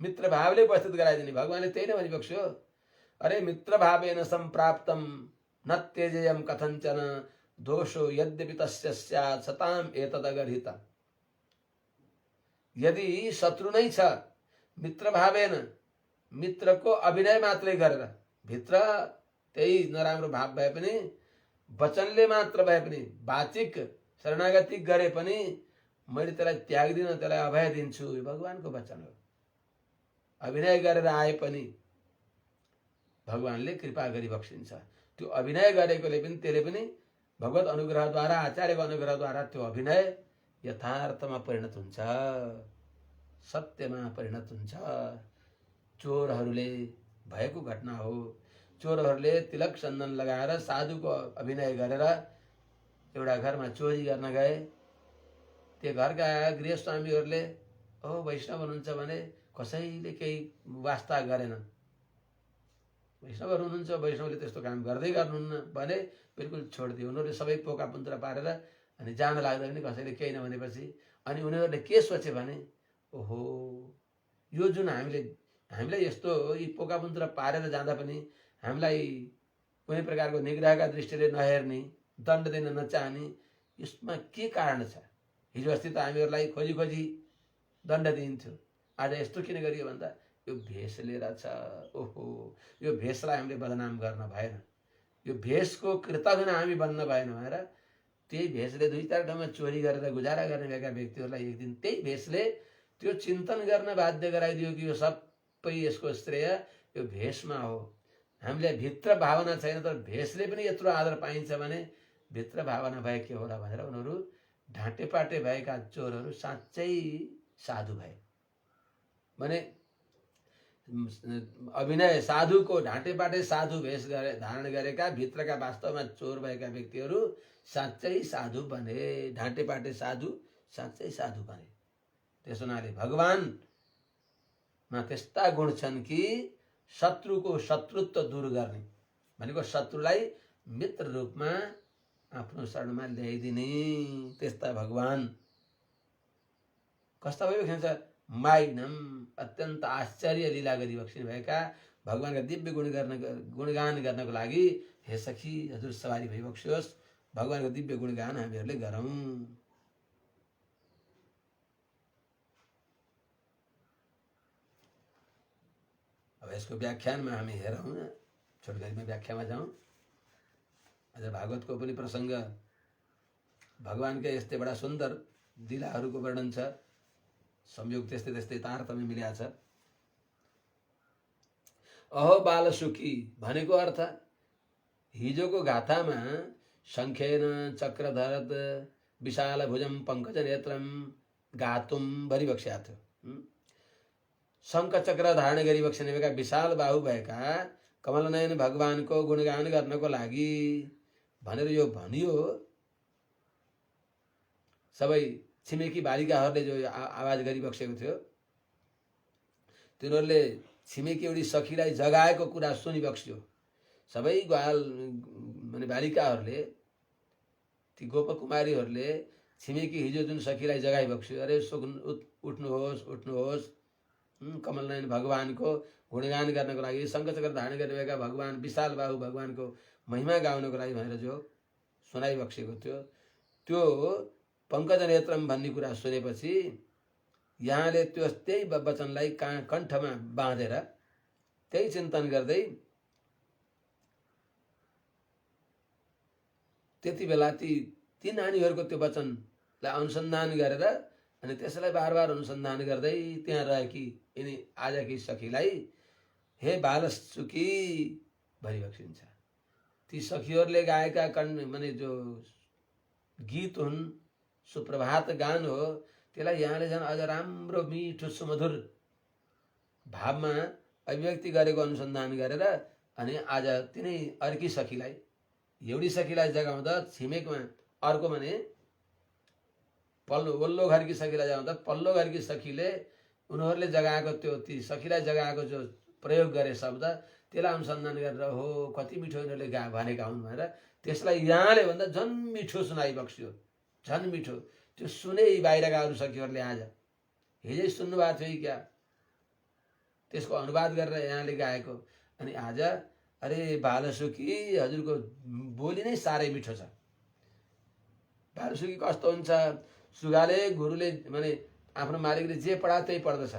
मित्र भावले उपस्थित गराइदिने। भगवानले त्यही नै भनिबक्स्यो, अरे मित्र भावेन सम्प्राप्तम न त्यजेयम कथञ्चन दोषो यद्यपि तस्य स्यात् सताम एतदगर्हित। यदि शत्रु नै छ, मित्र भावेन, मित्रको अभिनय मात्रै गरेर, भित्र त्यही नराम्रो भाव भए पनि, वचनले मात्र भए पनि, वाचिक शरणागति गरे पनि मैले त्यसलाई त्याग्दिन, त्यसलाई अभय दिन्छु, यो भगवानको वचन हो। अभिनय गरेर आए पनि भगवानले कृपा गरिबक्सिन्छ। त्यो अभिनय गरेकोले पनि त्यसले पनि भगवत अनुग्रहद्वारा, आचार्यको अनुग्रहद्वारा त्यो अभिनय यथार्थमा परिणत हुन्छ, सत्यमा परिणत हुन्छ। चोरहरूले भएको घटना हो। चोरहरूले तिलक चन्दन लगाएर साधुको अभिनय गरेर एउटा घरमा चोरी गर्न गए। त्यो घरका गृहस्वामीहरूले ओ वैष्णव हुनुहुन्छ भने कसैले केही वास्ता गरेनन्। वैष्णवहरू हुनुहुन्छ, वैष्णवले त्यस्तो काम गर्दै गर्नुहुन्न भने बिल्कुल छोडिदियो। उनीहरूले सबै पोका पुन्त्र पारेर अनि जान लाग्दा पनि कसैले केही नभनेपछि अनि उनीहरूले के सोचे भने ओहो, यो जुन हामीलाई यस्तो यी पोका पुन्त्र पारेर जाँदा पनि हामीलाई कुनै प्रकारको निग्रहका दृष्टिले नहेर्ने, दण्ड दिन नचाहने, यसमा के कारण छ? हिजो अस्ति त हामीहरूलाई खोजी खोजी दण्ड दिइन्थ्यो, आज यस्तो किन गरियो भन्दा यो भेषले रहेछ। ओहो, यो भेषलाई हामीले बदनाम गर्न भएन, यो भेषको कृतघ्न हामी बन्न भएन भनेर त्यही भेषले 2-4 ठाउँमा चोरी गरेर गुजारा गर्ने भएका व्यक्तिहरूलाई एक दिन त्यही भेषले त्यो चिन्तन गर्न बाध्य गराइदियो कि यो सब सबै यसको श्रेय यो भेषमा हो। हामीले भित्र भावना छैन तर भेषले पनि यत्रो आदर पाइन्छ भने भित्र भावना भए के होला भनेर उनीहरू ढाँटेपाटे भएका चोरहरू साँच्चै साधु भए। भने अभिनय साधुको ढाँटेपाटे साधु भेष धारण गरेका भित्रका वास्तवमा चोर भएका व्यक्तिहरू साँच्चै साधु बने। ढाँटेपाटे साधु साँच्चै साधु बने। त्यसो हुनाले भगवानमा त्यस्ता गुण छन् कि शत्रुको शत्रुत्व दूर गर्ने भनेको शत्रुलाई मित्र रूपमा आफ्नो शरणमा ल्याइदिने त्यस्ता भगवान कस्ता भइबक्सिन्छ। माइनम अत्यन्त आश्चर्य लीला गरिबक्सिनु भएका भगवानका दिव्य गुणगान गर्नको लागि हे सखी हजुर सवारी भइबक्सियोस्। भगवानको दिव्य गुणगान हामीहरूले गरौँ। अब यसको व्याख्यानमा हामी हेरौँ, छोटकरीमा व्याख्यामा जाउँ। अझ भागवतको पनि प्रसङ्ग भगवानकै यस्तै बडा सुन्दर लीलाहरूको वर्णन छ। संयोग त्यस्तै त्यस्तै तारतम्य मिल्या छ। अहो बालसुखी भनेको अर्थ हिजोको गाथामा शङ्खेन चक्रधरत विशाल भुजम पङ्कज नेत्रम गातुम भरिबक्स्या थियो। शङ्ख चक्र धारण गरिबक्सिने भएका विशाल बाहु भएका कमलनयन भगवानको गुणगान गर्नको लागि भनेर यो भनियो। सबै छिमेकी बालिकाहरूले जो आवाज गरिबक्सेको थियो तिनीहरूले छिमेकी एउटी सखीलाई जगाएको कुरा सुनिबक्स्यो। सबै ग्वाल माने बालिकाहरूले ती गोपकुमारीहरूले छिमेकी हिजो जुन सखीलाई जगाइबक्स्यो, अरे उठ्नुहोस् उठ्नुहोस्, कमलनयन भगवानको गुणगान गर्नको लागि शङ्खचक्र धारण गरिरहेका भगवान विशाल बाहु भगवानको महिमा गाउनको लागि भनेर जो सुनाइबक्सेको थियो त्यो पङ्कज नेत्रम भन्ने कुरा सुनेपछि यहाँले त्यही वचनलाई कण्ठमा बाँधेर त्यही चिन्तन गर्दै त्यति बेला ती नानीहरूको त्यो वचनलाई अनुसन्धान गरेर अनि त्यसलाई बार बार अनुसन्धान गर्दै त्यहाँ रहेकी यिनी आजकी सखीलाई हे बालसुकी भरिबक्सिन्छ। ती सखीहरूले गाएका माने जो गीत हुन्, सुप्रभात गान हो, त्यसलाई यहाँले झन् अझ राम्रो मिठो सुमधुर भावमा अभिव्यक्ति गरेको अनुसन्धान गरेर अनि आज तिनै अर्की सखीलाई एउटी सखीलाई जगाउँदा छिमेकमा अर्को भने वल्लो घरकी सखीलाई जगाउँदा पल्लो घरकी सखीले उनीहरूले जगाएको त्यो ती सखीलाई जगाएको जो प्रयोग गरे शब्द त्यसलाई अनुसन्धान गरेर हो कति मिठो यिनीहरूले भनेका हुन् भनेर त्यसलाई यहाँले भन्दा झन् मिठो सुनाइबक्स्यो। झन् मिठो त्यो सुने बाहिरका अरू सखीहरूले आज हिजै सुन्नुभएको थियो क्या, त्यसको अनुवाद गरेर यहाँले गाएको। अनि आज अरे बालसुकी हजुरको बोली नै साह्रै मिठो छ। बालसुकी कस्तो हुन्छ, सुगाले गुरुले माने आफ्नो मालिकले जे पढा त्यही पढ्दछ।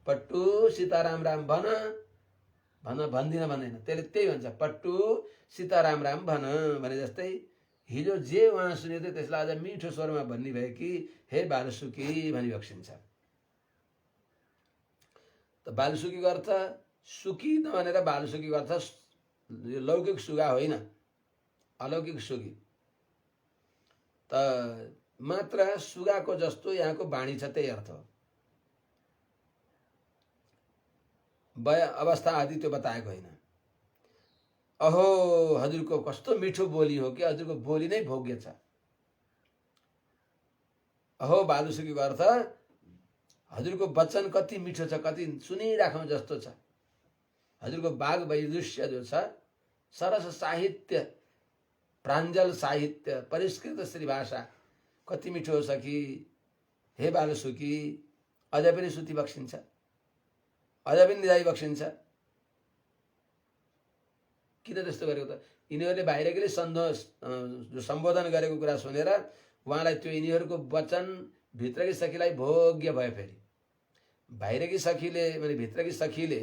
पट्टु सीताराम राम भन भन्दिन भन्दैन, त्यसले त्यही भन्छ पट्टु सीताराम राम भन भने जस्तै हिजो जे उहाँ सुनेको थियो त्यसलाई आज मिठो स्वरमा भन्ने भयो कि हे बालसुकी भनिबक्सिन्छ। त बालसुकीको अर्थ सुकी नभनेर बालसुकीको अर्थ लौकिक सुगा होइन, अलौकिक सुगी। त मात्र सुगाको जस्तो यहाँको बाणी छ, त्यही अर्थ हो। अवस्था आदि त्यो बताएको होइन। अहो हजुरको कस्तो मिठो बोली हो कि हजुरको बोली नै भोग्य छ। अहो बालुसुकीको अर्थ हजुरको वचन कति मिठो छ, कति सुनिराखौँ जस्तो छ। हजुरको वाग वैदुष्य जो छ, सरस साहित्य, प्राञ्जल साहित्य, परिष्कृत श्री भाषा कति मिठो छ कि हे बालुसुकी अझै पनि सुति बक्सिन्छ, अझै पनि निदाई बक्सिन्छ। किन त्यस्तो गरेको त? यिनीहरूले बाहिरकै सम्बोधन गरेको कुरा सुनेर उहाँलाई त्यो यिनीहरूको वचन भित्रकी सखीलाई भोग्य भयो। फेरि बाहिरकी सखीले माने भित्रकी सखीले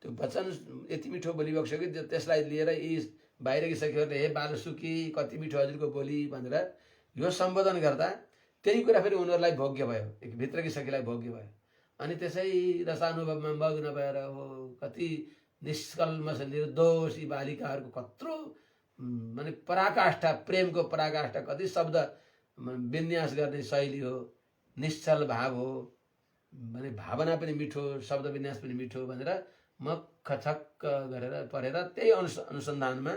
त्यो वचन यति मिठो बोलिबक्स्यो कि त्यसलाई लिएर यी बाहिरकी सखीहरूले हे बालुसुकी कति मिठो हजुरको बोली भनेर यो सम्बोधन गर्दा त्यही कुरा फेरि उनीहरूलाई भोग्य भयो, भित्रकी सखीलाई भोग्य भयो। अनि त्यसै रसानुभवमा मग्न भएर हो कति निष्कल्मष निर्दोषी बालिकाहरूको कत्रो माने पराकाष्ठा, प्रेमको पराकाष्ठा, कति शब्द विन्यास गर्ने शैली हो, निश्चल भाव हो, माने भावना पनि मिठो, शब्द विन्यास पनि मिठो भनेर म खचक्क गरेर पढेर त्यही अनुसन्धानमा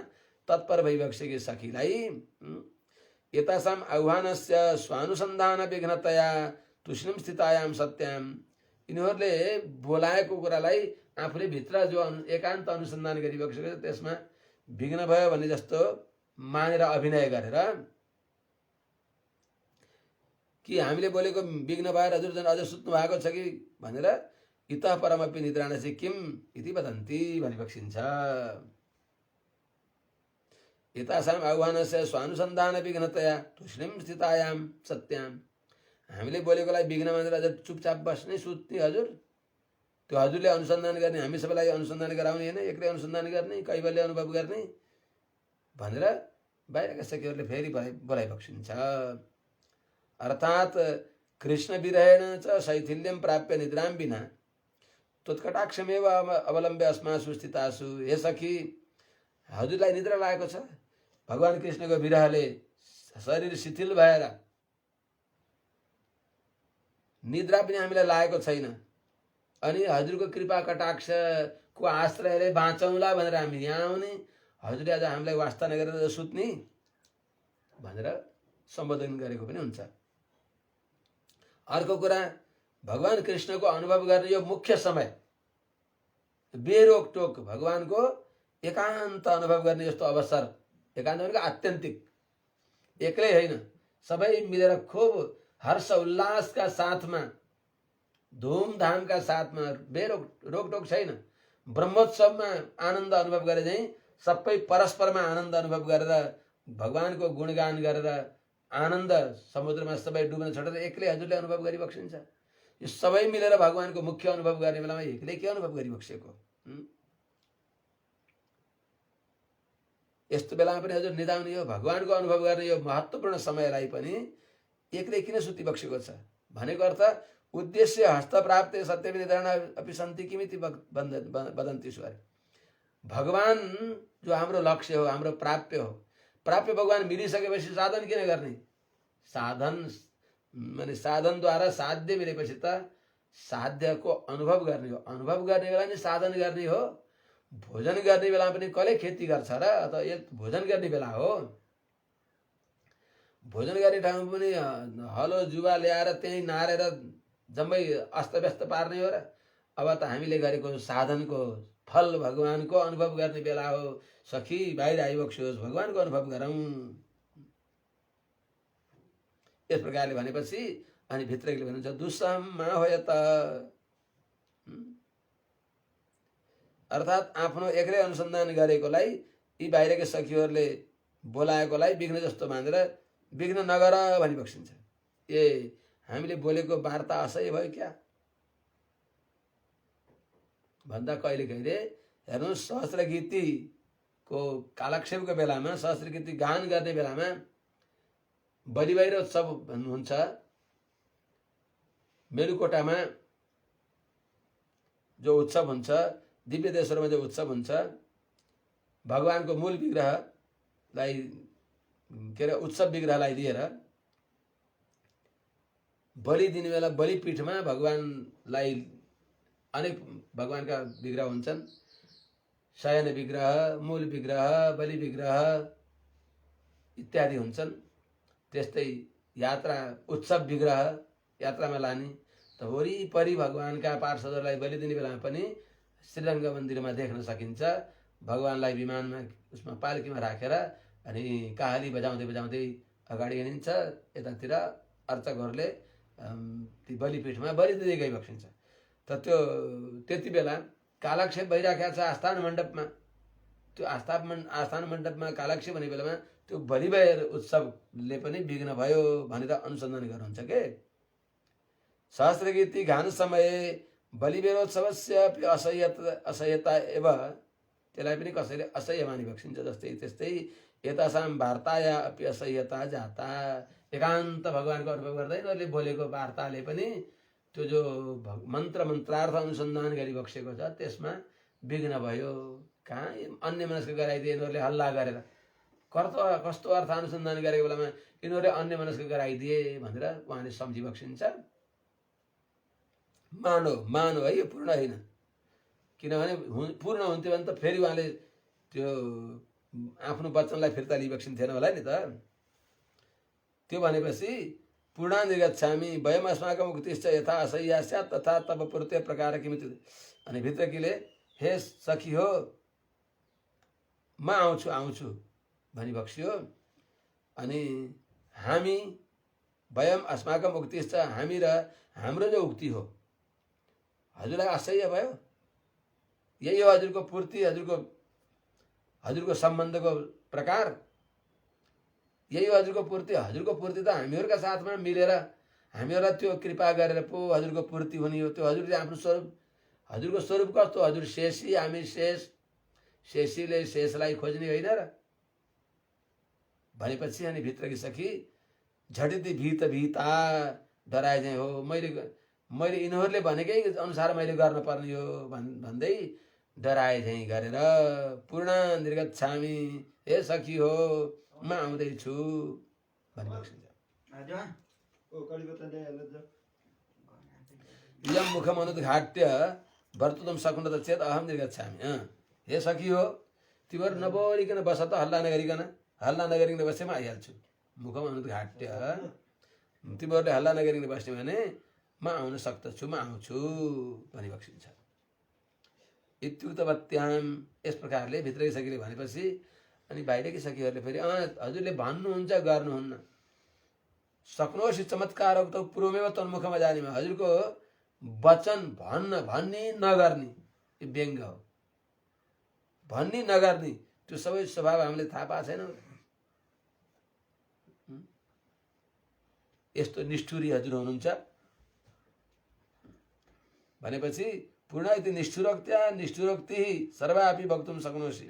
तत्पर भइबसेकी सखीलाई एतासाम आह्वानस्य स्वानुसन्धान विघ्नतया तुष्णिम स्थितायाम सत्याम, यिनीहरूले बोलाएको कुरालाई आफूले भित्र जो एकान्त अनुसन्धान गरिबसेको छ त्यसमा विघ्न भयो भने जस्तो मानेर अभिनय गरेर कि हामीले बोलेको विघ्न भएर हजुर झन् अझ सुत्नु भएको छ कि भनेर इतः परमपि निद्राणसी किम इति वदन्ति भनिबक्सिन्छ। एतासाम आह्वानस्य स्वानुसन्धान विघ्नतया तुष्णिम स्थितायाम सत्याम, हामीले बोलेकोलाई विघ्न मानेर हजुर चुपचाप बस्ने सुत्ने हजुर, त्यो हजुरले अनुसन्धान गर्ने, हामी सबैलाई अनुसन्धान गराउने होइन, एक्लै अनुसन्धान गर्ने, कैवल्य अनुभव गर्ने भनेर बाहिरका सखीहरूले फेरि बोलाइबक्सिन्छ। अर्थात् कृष्ण विरहेण च शैथिल्यम प्राप्य निद्राम विना त्वत्कटाक्षमेव अवलम्ब्य अस्मासु स्थितासु, हे सखी हजुरलाई निद्रा लागेको छ, भगवान कृष्णको विरहले शरीर शिथिल भएर निद्रा पनि हामीलाई लागेको छैन, अनि हजुरको कृपा कटाक्षको आश्रयले बाँचौँला भनेर हामी यहाँ आउने, हजुरले आज हामीलाई वास्ता नगरेर सुत्ने भनेर सम्बोधन गरेको पनि हुन्छ। अर्को कुरा, भगवान कृष्णको अनुभव गर्ने यो मुख्य समय, बेरोकटोक भगवानको एकान्त अनुभव गर्ने यस्तो अवसर, एकान्त भनेको आत्यन्तिक, एक्लै होइन, सबै मिलेर खूब हर्ष उल्लासका साथमा, धुमधामका साथमा, रोकटोक छैन, ब्रह्मोत्सवमा आनन्द अनुभव गरे चाहिँ सबै परस्परमा आनन्द अनुभव गरेर भगवानको गुणगान गरेर आनन्द समुद्रमा सबै डुब्न छोडेर एक्लै हजुरले अनुभव गरिबक्सिन्छ। यो सबै मिलेर भगवानको मुख्य अनुभव गर्ने बेलामा एक्लै के अनुभव गरिबक्सेको? यस्तो बेलामा पनि हजुर निदाउने हो, भगवानको अनुभव गर्ने यो महत्त्वपूर्ण समयलाई पनि एक्लै किन सुतिबक्सेको छ भनेको अर्थ उद्देश्य हस्तप्राप्ते सत्यपि निधारण अपि सन्ति किमिति वदन्ति स्वरे। भगवान जो हाम्रो लक्ष्य हो, हाम्रो प्राप्य हो, प्राप्य भगवान मिलिसकेपछि साधन किन गर्ने? साधन माने साधनद्वारा साध्य मिलेपछि त साध्यको अनुभव गर्ने हो, अनुभव गर्ने बेला नि साधन गर्ने हो। भोजन गर्ने बेला पनि कसले खेती गर्छ र? अथवा यो भोजन गर्ने बेला हो, भोजन गर्ने ठाउँमा पनि हलो जुवा ल्याएर त्यही नारेर जम्मै अस्तव्यस्त पार्ने हो र? अब त हामीले गरेको साधनको फल भगवानको अनुभव गर्ने बेला हो। सखी बाहिर आइबक्सियोस्, भगवानको अनुभव गरौँ। यस प्रकारले भनेपछि अनि भित्रले भन्छ दुस्सहम मा हो यत, अर्थात् आफ्नो एक्लै अनुसन्धान गरेकोलाई यी बाहिरका सखीहरूले बोलाएकोलाई विघ्न जस्तो मानेर विघ्न नगर भनिबक्सिन्छ। ए हामीले बोलेको वार्ता असह्य भयो क्या भन्दा कहिले कहिले हेर्नु, सहस्र गीतिको कालक्षेपको बेलामा, सहस्र गीति गान गर्ने बेलामा बलि बाहिर उत्सव भन्नुहुन्छ, मेलुकोटामा जो उत्सव हुन्छ, दिव्य देशहरूमा जो उत्सव हुन्छ, भगवानको मूल विग्रहलाई के अरे उत्सव विग्रहलाई लिएर बलि दिने बेला बलिपीठमा भगवानलाई अनेक भगवानका विग्रह हुन्छन्, शयन विग्रह, मूल विग्रह, बलि विग्रह इत्यादि हुन्छन्। त्यस्तै यात्रा उत्सव विग्रह यात्रामा लाने त वरिपरि भगवानका पार्षदहरूलाई बलि दिने बेलामा पनि श्रीरङ्ग मन्दिरमा देख्न सकिन्छ। भगवानलाई विमानमा उसमा पालकीमा राखेर अनि काहाली बजाउँदै बजाउँदै अगाडि हिँडिन्छ, यतातिर अर्चकहरूले ती बलिपीठमा बलि दिँदै गइबक्सिन्छ। त त्यो त्यति बेला कालक्षेप भइराखेको छ आस्थान मण्डपमा, त्यो आस्थान मण्डपमा कालक्षेप हुने बेलामा त्यो बलि उत्सवले पनि विघ्न भयो भनेर अनुसन्धान गर्नुहुन्छ के। सहस्र गीति गान समय बलिबेरोत्सवस्य असह्यता एव, त्यसलाई पनि कसैले असह्य मानिबक्सिन्छ। जस्तै त्यस्तै यतासाम वार्ताया अपि असह्यता जाता, एकान्त भगवानको अनुभव गर्दै उनीहरूले बोलेको वार्ताले पनि त्यो जो मन्त्र मन्त्रार्थ अनुसन्धान गरिबक्सेको छ त्यसमा विघ्न भयो। कहाँ अन्य मनस्क गराइदिए यिनीहरूले हल्ला गरेर, कस्तो अर्थ अनुसन्धान गरेको बेलामा यिनीहरूले अन्य मनस्क गराइदिए भनेर उहाँले सम्झिबक्सिन्छ। मानव है, यो पूर्ण होइन। किनभने पूर्ण हुन्थ्यो भने त फेरि उहाँले त्यो आफ्नो वचनलाई फिर्ता लिइबक्सिन्थेन होला नि त। त्यो भनेपछि पूर्णान्ति गच्छामि वयम अस्माकं उक्तिश्च यथा असह्या स्यात् तथा तब पूर्ते प्रकार किमिति। अनि भित्रकीले हे सखी हो म आउँछु भनिबक्स्यो। अनि हामी वयम अस्माकं उक्तिश्च, हामी र हाम्रो जो उक्ति हो हजुरलाई असह्य भयो, यही हो हजुरको पूर्ति, हजुरको सम्बन्धको प्रकार यही हो हजुरको पूर्ति। हजुरको पूर्ति त हामीहरूका साथमा मिलेर हामीहरूलाई त्यो कृपा गरेर पो हजुरको पूर्ति हुने हो। त्यो हजुरले आफ्नो स्वरूप, हजुरको स्वरूप कस्तो, हजुर शेषी हामी शेष, शेषीले शेषलाई खोज्ने होइन र भनेपछि। अनि भित्रकी सखी झटिति भीता डराए चाहिँ हो, मैले यिनीहरूले भनेकै अनुसार मैले गर्न पर्ने हो भन्दै डराए झैँ गरेर पूर्ण निर्गच्छामि हे सखी हो म आउँदैछु भनिबक्सिन्छ। यम मुखम अनुद्घाट्य वर्तुतम शक्नुत चेत अहम निर्गच्छामि। हे सखी हो तिमीहरू नबोलिकन बस त, हल्ला नगरिकन बसे म आइहाल्छु। मुखम अनुद्घाट्य, तिमीहरूले हल्ला नगरिकन बस्ने भने म आउन सक्दछु, म आउँछु भनिबक्सिन्छ। इत्युक्तवत्याम, यस प्रकारले भित्रकी सखीले भनेपछि अनि बाहिरकी सखीहरूले फेरि हजुरले भन्नुहुन्छ गर्नुहुन्न। सक्नोसी चमत्कार उक्त पूर्वमेव तन्मुखमा जानेमा, हजुरको वचन भन्ने नगर्ने यो व्यङ्ग हो। भन्ने नगर्ने त्यो सबै स्वभाव हामीले थाहा पाएको छैनौँ। यस्तो निष्ठुरी हजुर हुनुहुन्छ भनेपछि पूर्ण इति निष्ठुरोक्ति सर्वापि वक्तुम सक्नोसी।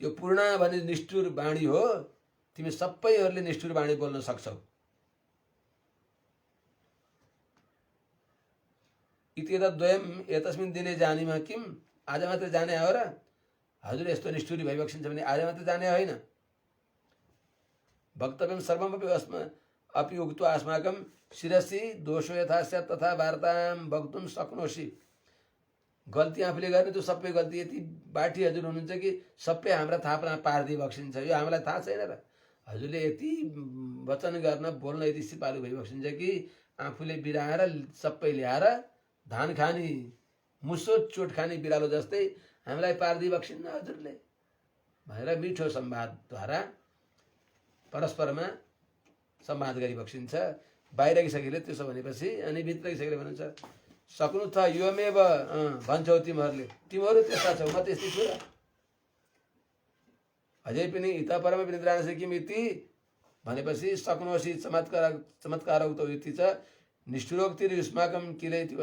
यो पूर्ण भने निष्ठुर वाणी हो, तिमी सबैहरूले निष्ठुर वाणी बोल्न सक्छौ। इत्येतद्वयम् एतस्मिन् दिने जानीमा किम, आज मात्र जाने हो र? हजुर यस्तो निष्ठुरी भइबक्सिन्छ भने आज मात्र जाने होइन। वक्तव्यं सर्वमपि अपि उक्त्वा अस्माकं शिरसि दोषो यथा स्यात् तथा वार्तां वक्तुं शक्नोषि। गल्ती आफूले गर्ने त्यो सबै गल्ती यति बाठी हजुर हुनुहुन्छ कि सबै हाम्रा थाहा पारिदिइ बक्सिन्छ। यो हामीलाई थाहा छैन र? हजुरले यति वचन गर्न बोल्न यति सिपालु भइबक्सिन्छ कि आफूले बिराएर सबै ल्याएर धान खाने मुसो चोट खाने बिरालो जस्तै हामीलाई पारिदिइ बक्सिन्न हजुरले भनेर मिठो संवादद्वारा परस्परमा संवाद गरिबक्सिन्छ। बाहिरकी सखीले त्यसो भनेपछि अनि भित्रकी सखीले भन्छ सक्नु त योमेव भन्छौ तिमीहरूले, तिमीहरू त्यस्ता छौ, म त्यस्तै छु र? अझै पनि इत परम विनिद्राणस्य किम इति भनेपछि सक्नोसी चमत्कार उक्तौ इति च निष्ठुरोक्ति युष्माकं किल इति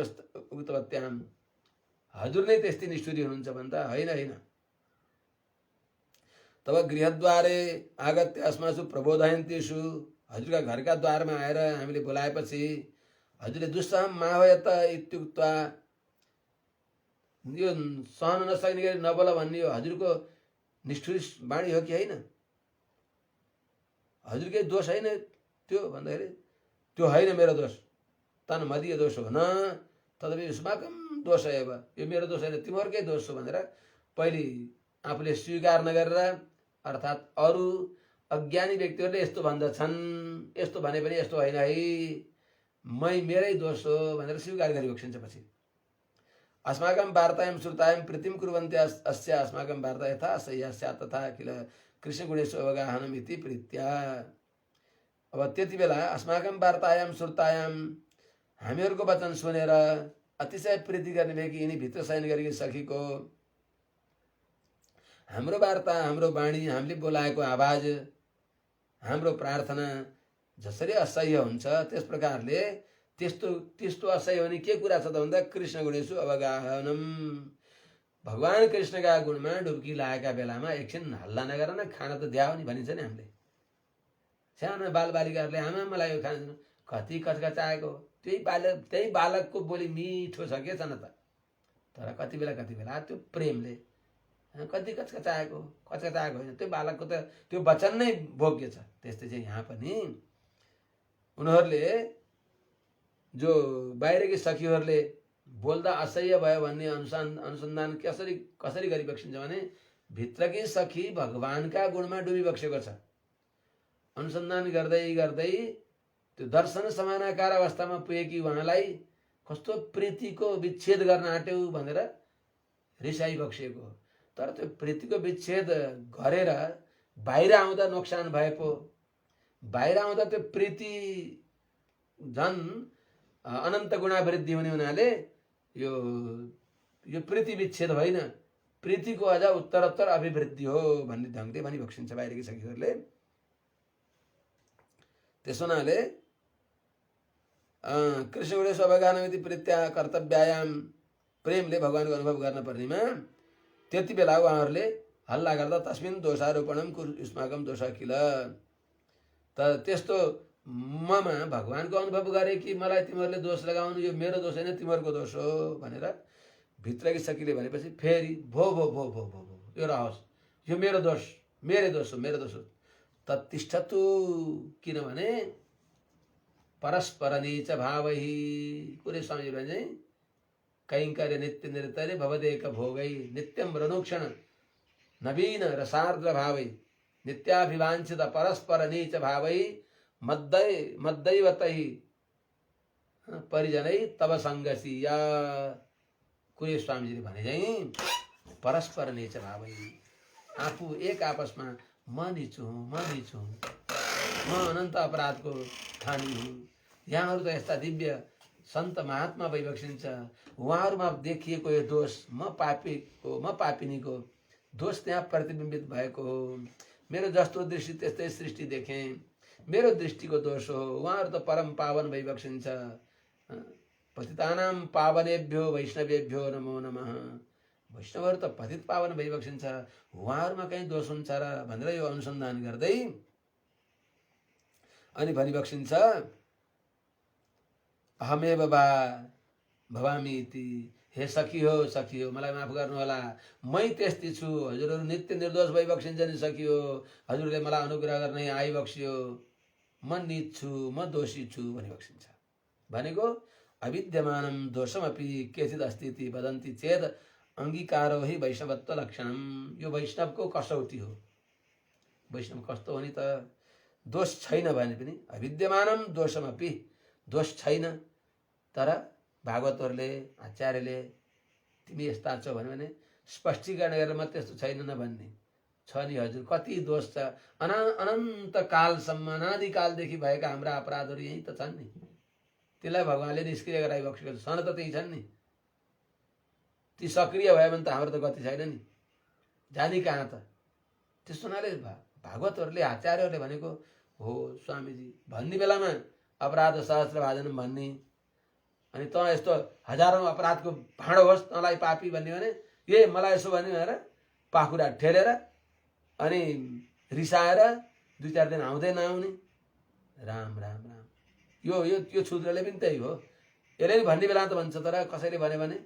उक्तवत्याम। हजुर नै त्यस्तै निष्ठुरी हुनुहुन्छ भन्दा होइन। तब गृहद्वारे आगत्य अस्मासु प्रबोधयन्तीषु, हजुरका घरका द्वारमा आएर हामीले बोलाएपछि हजुरले दुस्साहम माहयत इत्युक्त्वा, यो सहन नसक्ने गरी नबोल भन्ने हो हजुरको निष्ठुरी वाणी हो कि होइन? हजुरकै दोष होइन त्यो भन्दाखेरि त्यो होइन मेरो दोष, तन मदीय दोष हो न, तदपि युष्माकं दोष एव, यो मेरो दोष होइन तिमीहरूकै दोष हो भनेर पहिले आफूले स्वीकार नगरेर, अर्थात् अरू अज्ञानी व्यक्तिहरूले यस्तो भन्दछन्, यस्तो भने पनि यस्तो होइन है, मेरै दोष हो भनेर स्वीकार गरिबक्सिन्छ। पछि अस्माकं वार्तायां श्रुतायां प्रीतिं कुर्वन्ति अस्य अस्माकं वार्ता यथा सह्या स्यात् तथा किल कृष्ण गुणेषु अवगाहनम् इति प्रीत्या। अब त्यति बेला अस्माकं वार्तायां श्रुतायां हामीहरूको वचन सुनेर अतिशय प्रीति गर्ने भए कि यिनी भित्र शयन गरेकी सखीको हाम्रो वार्ता, हाम्रो वाणी, हामीले बोलाएको आवाज, हाम्रो प्रार्थना जसरी असह्य हुन्छ त्यस प्रकारले त्यस्तो असह्य हुने के कुरा छ त भन्दा कृष्ण गुणेषु अवगाहनम, भगवान कृष्णका गुणमा डुब्की लागेका बेलामा एकछिन हल्ला नगर न, खाना त द्याऊ नि भनिन्छ नि हामीले। सानो बालबालिकाहरूले आमा मलाई यो खाना कति कचकचाएको, त्यही बालकको बोली मिठो छ के छ न त, तर कति बेला त्यो प्रेमले कति कचकचाएको होइन, त्यो बालकको त त्यो वचन नै भोग्य छ। त्यस्तै चाहिँ यहाँ पनि उनीहरूले जो बाहिरकी सखीहरूले बोल्दा असह्य भयो भन्ने अनुसन्धान कसरी गरिबक्सिन्छ भने भित्रकी सखी भगवानका गुणमा डुबिबक्सेको छ। अनुसन्धान गर्दै गर्दै त्यो दर्शन समानाकार अवस्थामा पुगेकी उहाँलाई कस्तो प्रीतिको विच्छेद गर्न आँट्यौ भनेर रिसाई बक्सेको। तर त्यो प्रीतिको विच्छेद गरेर बाहिर आउँदा नोक्सान भए पो, बाहिर आउँदा त्यो प्रीति झन् अनन्त गुणावृद्धि हुने हुनाले यो प्रीति विच्छेद होइन, प्रीतिको अझ उत्तरोत्तर अभिवृद्धि हो भन्ने ढङ्गले भनिबक्सिन्छ बाहिरकी सखीहरूले। त्यसो हुनाले कृष्ण स्वभागानमिति प्रीत्या कर्तव्यायाम, प्रेमले भगवानको अनुभव गर्न पर्नेमा त्यति बेला उहाँहरूले हल्ला गर्दा तस्मिन् दोषारोपणम युष्माकम दोष किल, त त्यस्तो ममा भगवानको अनुभव गरे कि मलाई तिमीहरूले दोष लगाउनु, यो मेरो दोष होइन तिमीहरूको दोष हो भनेर भित्रकी सखीले भनेपछि फेरि भो भो भो भो भो भो यो रहोस्, यो मेरो दोष हो। तत्तिष्ठतु, किनभने परस्पर नीच भावही, पुरै स्वामीजी भने कैङ्कर्य नित्य निरतरे भवदेक भोगै नित्यम रनुक्षण नवीन रसार्द्र भावै नित्याभिवाञ्छित परस्पर नीच भावै मद्दैवतै परिजनै तब सङ्गसिया। कुरे स्वामीजीले भने चाहिँ परस्पर नीच भावै, आफू एक आपसमा म निचु हुँ, म अनन्त अपराधको खानी हुँ। यहाँहरू त यस्ता दिव्य सन्त महात्मा भइबक्सिन्छ, उहाँहरूमा देखिएको यो दोष म पापिनीको दोष त्यहाँ प्रतिबिम्बित भएको हो। मेरो जस्तो दृष्टि त्यस्तै सृष्टि देखेँ, मेरो दृष्टिको दोष हो। उहाँहरू त परम पावन भइबक्सिन्छ। पतितानां पावनेभ्यो वैष्णवेभ्यो नमो नमः, वैष्णवहरू त पतित पावन भइबक्सिन्छ, उहाँहरूमा कहीँ दोष हुन्छ र भनेर यो अनुसन्धान गर्दै अनि भनिबक्सिन्छ अहमेव भवामी इति, हे सखी हो मलाई माफ गर्नुहोला, मै त्यस्तै छु। हजुरहरू नित्य निर्दोष भइबक्सिन्छ नि सखी हो, हजुरले मलाई अनुग्रह गर्नै आइबक्सियो, म नीच छु, म दोषी छु भनिबक्सिन्छ। भनेको अविद्यमानं दोषमपि केचित् अस्ति इति वदन्ति चेत् अंगीकारो हि वैष्णवत्व लक्षणम, यो वैष्णवको कसौटी हो। वैष्णव कस्तो हो नि त, दोष छैन भने पनि अविद्यमानं दोषमपि, दोष छैन, तर भागवतहरूले आचार्यले तिमी यस्ता छौ भने स्पष्टीकरण गरेर म त्यस्तो छैन नभन्ने छ नि हजुर। कति दोष छ, अनन्त कालसम्म अनादिकालदेखि भएका हाम्रा अपराधहरू यही त छन् नि, त्यसलाई भगवानले निष्क्रिय गराइबक्सेको छ। सन त त्यही छन् नि, ती सक्रिय भयो भने त हाम्रो त गति छैन नि, जानी कहाँ त। त्यस्तो हुनाले भागवतहरूले आचार्यहरूले भनेको हो स्वामीजी भन्ने बेलामा अपराध सहस्र भाजन भन्ने, अनि त यस्तो हजारौं अपराधको भाँडो होस् तँलाई पापी भन्ने भने ए मलाई यसो भन्ने भनेर पाखुरा ठेलेर अनि रिसाएर 2-4 दिन आउँदै नआउने। राम राम राम, यो क्षुद्रले पनि त्यही हो, यसले पनि भन्ने बेला त भन्छ, तर कसैले भन्यो भने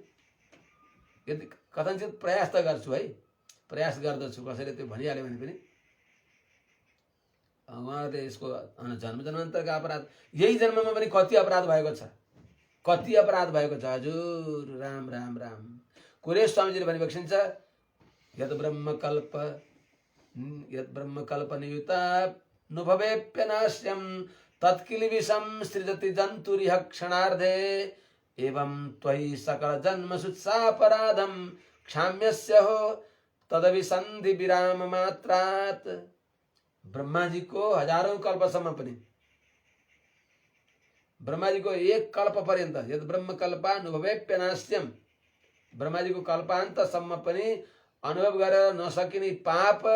यदि कथनचित प्रयास त गर्छु है, प्रयास गर्दछु, कसैले त्यो भनिहाल्यो भने पनि उहाँहरूले यसको जन्म जन्मान्तरका अपराध, यही जन्ममा पनि कति अपराध भएको छ हजुर। राम राम राम। कुरेश स्वामीजीले भनिबक्सिन्छ यद ब्रह्मकल्प नियुता नुभवेप्यनाश्यम तत्किलविषम सृजति जन्तुरिह क्षणार्धे एवं त्वयि सकल जन्म सुत्सापराधम क्षाम्यस्य हो तदविसन्धि विराम मात्रात्। ब्रह्मा जी को हजारौं कल्पसम्म पनि, ब्रह्मा जी को एक कल्प पर्यन्त यद ब्रह्म कल्पा अनुभवेप्यनाश्यम, ब्रह्मा जी को कल्पान्तसम्म पनि अनुभव गरेर नसकिने पाप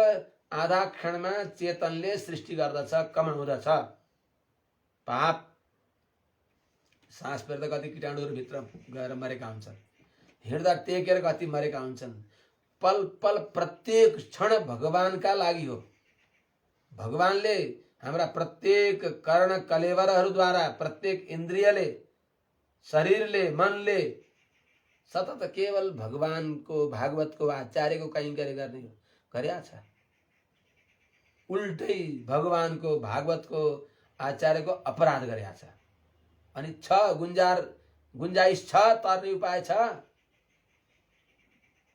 आधा क्षणमा चेतनले सृष्टि गर्दछ, कमाउँदछ। पाप सास फेर्दा कति कीटाणुहरू भित्र गएर मरेका हुन्छन्, हिँड्दा टेकेर कति मरेका हुन्छन्। पल पल प्रत्येक क्षण भगवानका लागि हो। भगवानले हाम्रा प्रत्येक कर्ण कलेवरहरूद्वारा, प्रत्येक इन्द्रियले शरीरले मनले सतत केवल भगवानको भागवतको आचार्यको कैंकर्य गर्ने गरेका छ। उल्टै भगवानको भागवतको आचार्यको अपराध गरेका छ। अनि गुन्जाइस छ, तर्ने उपाय छ।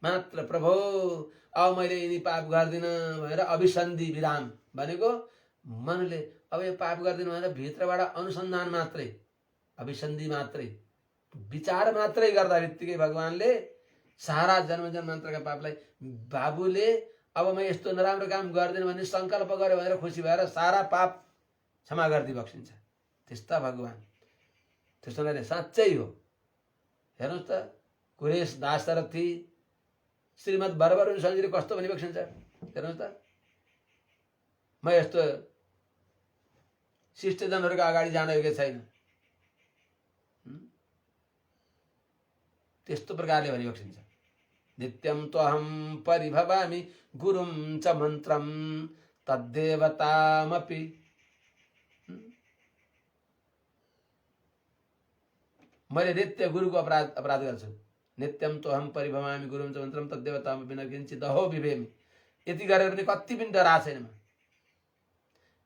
मात्र प्रभु अब मैले यिनी पाप गर्दिन भनेर अभिसन्धि विराम भनेको मनले अब यो पाप गर्दिन भनेर भित्रबाट अनुसन्धान मात्रै, अभिसन्धि मात्रै, विचार मात्रै गर्दा बित्तिकै भगवानले सारा जन्म जन्मान्तरका पापलाई बाबुले अब म यस्तो नराम्रो काम गर्दिन भन्ने संकल्प गर्यो भनेर खुसी भएर सारा पाप क्षमा गरिदिई बक्सिन्छ। त्यस्ता भगवान, त्यस्तो नै साँच्चै हो। हेर्नुहोस् त, कुरेश दाशरथी श्रीमद् बरबरुणी स्वामीले कस्तो भनी बक्सिन्छ। हेर्नुहोस् त, म यस्तो शिष्टजनहरूको अगाडि जान योग्य छैन, त्यस्तो प्रकारले भनी बक्सिन्छ। नित्यं त्वहं परिभवामि गुरुं च मन्त्रं तद्देवतामपि। मैले नित्य गुरुको अपराध गर्छु। नित्यं त्वहं परिभवामि गुरुं च मन्त्रं तद्देवतामपि न किञ्चित् अहो बिभेमि। यति गरेर पनि कति पनि डराएको छैन म।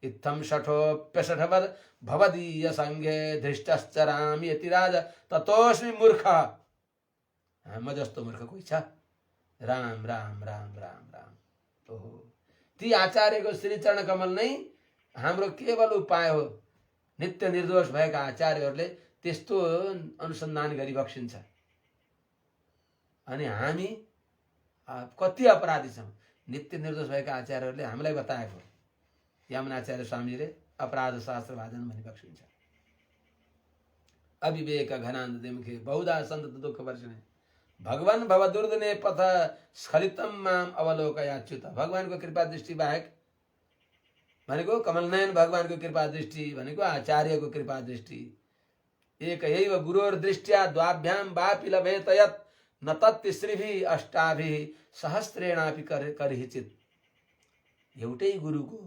इत्थं षठोप्यषठवद् भवदीय सङ्घे धृष्टश्चरामि यतिराज ततोऽस्मि मूर्खः। म जस्तो मूर्ख कोही छ? राम राम राम राम राम। ओहो, ती आचार्यको श्रीचरण कमल नै हाम्रो केवल उपाय हो। नित्य निर्दोष भएका आचार्यहरूले त्यस्तो अनुसन्धान गरी बक्सिन्छ। अनि हामी कति अपराधी छौँ। नित्य निर्दोष भएका आचार्यहरूले हामीलाई बताएको यमुनाचार्य स्वामीले अपराध शास्त्र भाजन भनी बक्सिन्छ। अविवेक घनान्त दिमुखे बहुधा सन्तत दुःख वर्षिणे भगवान भव दुर्दने पथ स्खलितम माम अवलोकयाच्युत। भगवानको कृपा दृष्टि बाहेक भनेको कमलनयन भगवानको कृपा दृष्टि भनेको आचार्यको कृपा दृष्टि। एकैव गुरोर्दृष्ट्या द्वाभ्याम वापि लभेत यत् न तत्तिसृभिः अष्टाभिः सहस्रेणापि करहिचित्। एउटै गुरुको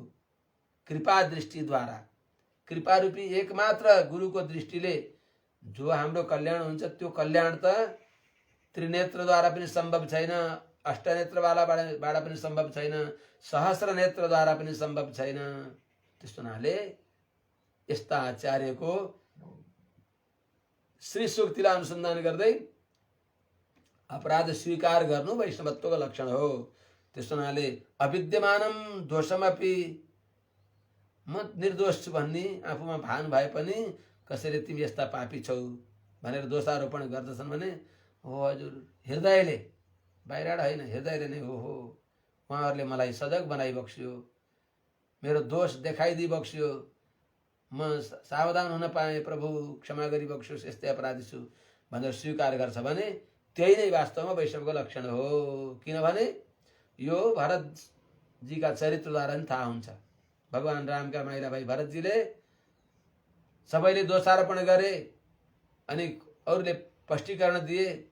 कृपा दृष्टिद्वारा, कृपा रूपी एकमात्र गुरुको दृष्टिले जो हाम्रो कल्याण हुन्छ, त्यो कल्याण त त्रिनेत्रद्वारा पनि सम्भव छैन, अष्टनेत्रवालाबाट पनि सम्भव छैन, सहस्र नेत्रद्वारा पनि सम्भव छैन। त्यस्तो हुनाले यस्ता आचार्यको श्री सूक्तिलाई अनुसन्धान गर्दै अपराध स्वीकार गर्नु वैष्णवत्वको लक्षण हो। त्यस्तो हुनाले अविद्यमानम दोषमपि, म निर्दोष छु भन्ने आफूमा भान भए पनि कसैले तिमी यस्ता पापी छौ भनेर दोषारोपण गर्दछन् भने हो हजुर हृदयले, बाहिरबाट होइन, हृदयले नै हो उहाँहरूले मलाई सजग बनाइ बक्स्यो, मेरो दोष देखाइदिई बक्स्यो, म सावधान हुन पाएँ, प्रभु क्षमा गरी बक्स्योस्, यस्तै अपराधी छु भनेर स्वीकार गर्छ भने त्यही नै वास्तवमा वैष्णवको लक्षण हो। किनभने यो भरतजीका चरित्रद्वारा नि थाहा हुन्छ। भगवान रामका माइला भाइ भरतजीले सबैले दोषारोपण गरे अनि अरूले स्पष्टीकरण दिए।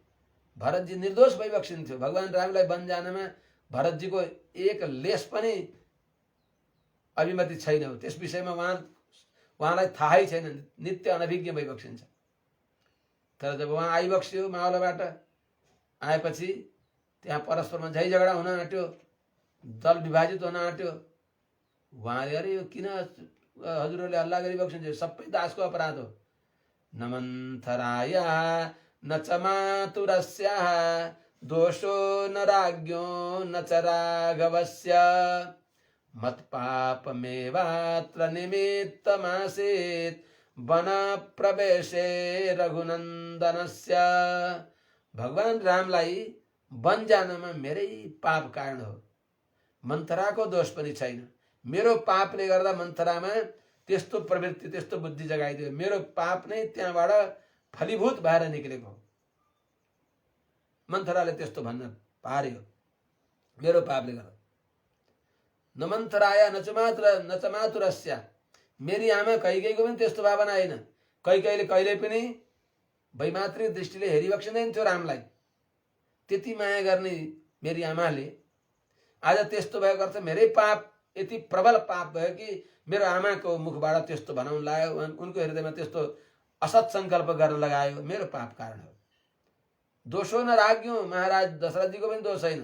भरतजी निर्दोष भइबक्सिन्थ्यो। भगवान रामलाई वन जानमा भरतजीको एक लेस पनि अभिमति छैन। त्यस विषयमा उहाँलाई थाहै छैन, नित्य अनभिज्ञ भइबक्सिन्छ। तर जब उहाँ आइबक्स्यो मावलबाट, आएपछि त्यहाँ परस्परमा झै झगडा हुन आँट्यो, दल विभाजित हुन आँट्यो। उहाँले अरे यो किन हजुरहरूले हल्ला गरिबक्सिन्छ, सबै दासको अपराध हो। न मन्थराया न च मातुरस्याः दोषो न राज्ञो न च राघवस्य मत्पापमेवात्र निमित्तमासीत् वन प्रवेशे रघुनन्दनस्य। भगवान रामलाई वन जानमा मेरै पाप कारण हो। मन्थराको दोष पनि छैन। मेरो पापले गर्दा मन्थरामा त्यस्तो प्रवृत्ति, त्यस्तो बुद्धि जगाइदियो। मेरो पाप नै त्यहाँबाट फलीभूत भएर निक्लेको। मन्थराले त्यस्तो भन्न पार्यो, मेरो पापले गर्दा। न मन्थराया न च मातुरस्या, मेरी आमा कैकेयीको पनि त्यस्तो भावना होइन। कैकेयीले कहिले पनि वैमात्रिक दृष्टिले हेरिबक्सिँदैन थियो रामलाई। त्यति माया गर्ने मेरी आमाले आज त्यस्तो भएको अर्थ मेरै पाप यति प्रबल पाप भयो कि मेरो आमाको मुखबाट त्यस्तो भनाउन लाग्यो, उनको हृदयमा त्यस्तो असत संकल्प गर्न लगायो, मेरो पाप कारण हो। दोष हो न राज्ञो, महाराज दशरथ जीको पनि दोष होइन,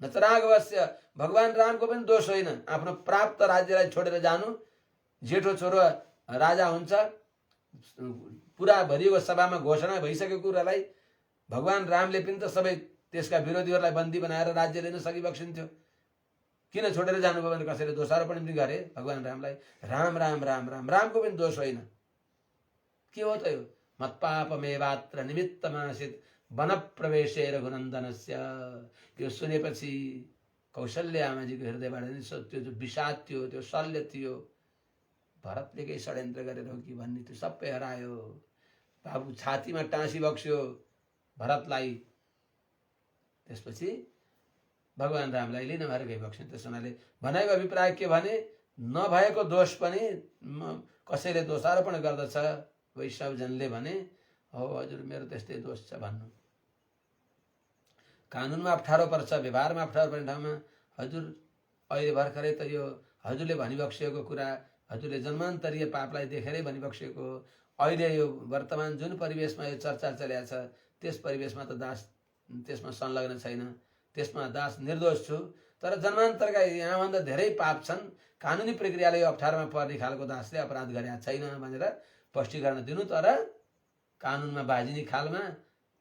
न च राघवस्य, भगवान रामको पनि दोष होइन। आफ्नो प्राप्त राज्यलाई छोडेर जानु, जेठो छोरो राजा हुन्छ, पुरा भरिएको सभामा घोषणा भइसकेको कुरालाई भगवान रामले पनि त सबै त्यसका विरोधीहरूलाई बन्दी बनाएर राज्य लिन सकिबक्सिन्थ्यो। किन छोडेर जानुभयो भने कसैले दोषारोपण पनि गरे भगवान रामलाई। राम राम राम राम, रामको पनि दोष होइन। के हो त यो? मत्पापमेवात्र निमित्तमासित वन प्रवेशे रघुनन्दनस्य। यो सुनेपछि कौशल्य आमाजीको हृदयबाट त्यो जो विषाद थियो, त्यो शल्य थियो, भरतले केही षड्यन्त्र गरेर हो कि भन्ने त्यो सबै हरायो। बाबु छातीमा टाँसी बक्स्यो भरतलाई। त्यसपछि भगवान रामलाई लिन भएर गई बक्स्यो। त्यस हुनाले भनाइको अभिप्राय के भने, नभएको दोष पनि कसैले दोषारोपण गर्दछ वैष्णवजनले भने, हो हजुर मेरो त्यस्तै दोष छ भन्नु। कानुनमा अप्ठ्यारो पर्छ, व्यवहारमा अप्ठ्यारो पर्ने ठाउँमा हजुर अहिले भर्खरै त यो हजुरले भनिबक्सिएको कुरा, हजुरले जन्मान्तरीय पापलाई देखेरै भनिबक्सिएको, अहिले यो वर्तमान जुन परिवेशमा यो चर्चा चलिरहेको छ त्यस परिवेशमा त दास त्यसमा संलग्न छैन, त्यसमा दास निर्दोष छु। तर जन्मान्तरका यहाँभन्दा धेरै पाप छन्, कानुनी प्रक्रियाले यो अप्ठ्यारोमा पर्ने खालको दासले अपराध गरेका छैन भनेर स्पष्टीकरण दिनु। तर कानुनमा बाजिने खालमा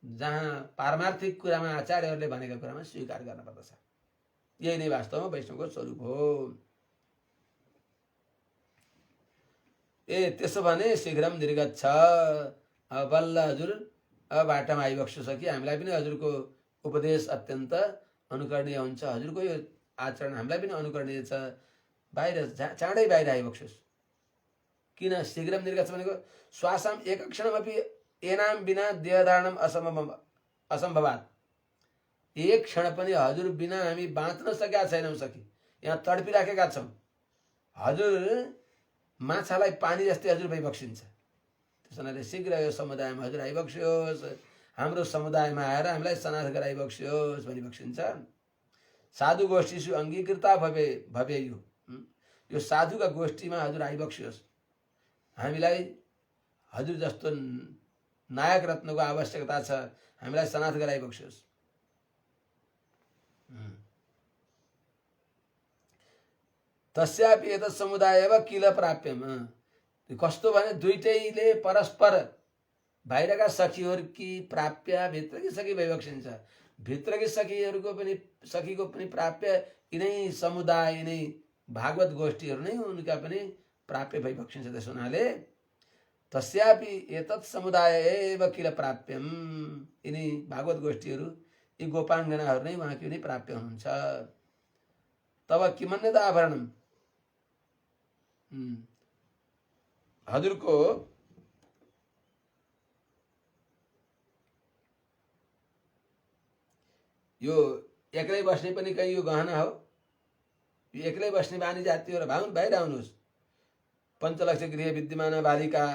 जहाँ पारमार्थिक कुरामा आचार्यहरूले भनेका कुरामा स्वीकार गर्न पर्दछ। यही नै वास्तवमा वैष्णवको स्वरूप हो। त्यसो भने शीघ्रम निर्गच्छ, अब बल्ल हजुर अब बाटामा आइबक्सु छ कि हामीलाई पनि हजुरको उपदेश अत्यन्त अनुकरणीय हुन्छ, हजुरको यो आचरण हामीलाई पनि अनुकरणीय छ, बाहिर चाँडै बाहिर आइबक्सोस्। किन शीघ्रम निर्गच्छ भनेको? श्वासम एक क्षणमपि एनाम बिना देहधारणम असम्भवात्। एक क्षण पनि हजुर बिना हामी बाँच्न सकेका छैनौँ। यहाँ तडपिराखेका छौँ। हजुर माछालाई पानी जस्तै हजुर भइबक्सिन्छ। त्यस हुनाले शीघ्र यो समुदायमा हजुर आइबक्सियोस्, हाम्रो समुदायमा आएर हामीलाई सनाथ गराइबक्सियोस् भनिबक्सिन्छ। साधु गोष्ठीसु अङ्गीकृता भवेयु, यो साधुका गोष्ठीमा हजुर आइबक्सियोस्। हामीलाई हजुर जस्तो नायक रत्नको आवश्यकता छ, हामीलाई सनाथ गराइबक्सियोस्। तस्यापि एतत् समुदाय किल प्राप्यम। कस्तो भने दुईटैले परस्पर बाहिरका सखीहरूकी प्राप्य भित्रकी सखी भइबक्सिन्छ। भित्रकी सखीहरूको पनि सखीको पनि प्राप्य यिनै समुदाय, यिनै भागवत गोष्ठीहरू नै उनका पनि प्राप्य भइबक्सिन्छ। त्यस हुनाले तस्यापि एतत् समुदाय एव किल प्राप्यम, यिनी भागवत गोष्ठीहरू, यी गोपाङ्गनाहरू नै उहाँकी नै प्राप्य हुनुहुन्छ। तब किमन्यता आभरणम, हजुरको यो एक्लै बस्ने पनि कहीँ यो गहना हो, यो एक्लै बस्ने बानी जाति हो र बाहिर आउनुहोस्। पञ्चलक्ष गृह विद्यमान बालिका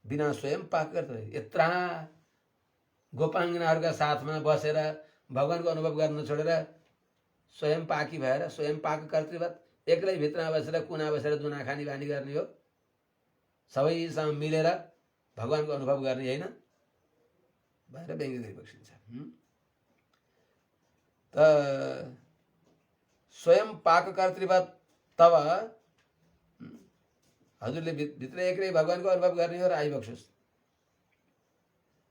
बिना स्वयं पाक गर्दै यत्रा गोपाङ्गनाहरूका साथमा बसेर भगवानको अनुभव गर्न छोडेर स्वयं पाकी भएर स्वयं पाक कर्तृवत एक्लै भित्रमा बसेर कुना बसेर दुना खानी बानी गर्ने हो। सबैसँग मिलेर भगवानको अनुभव गर्ने होइन, बाहिर व्यङ्ग्य गरिबक्सिन्छ। त स्वयं पाक कर्तृवत तब हजुरले भित्र एक्लै भगवानको अनुभव गर्ने हो र आइबक्सोस्।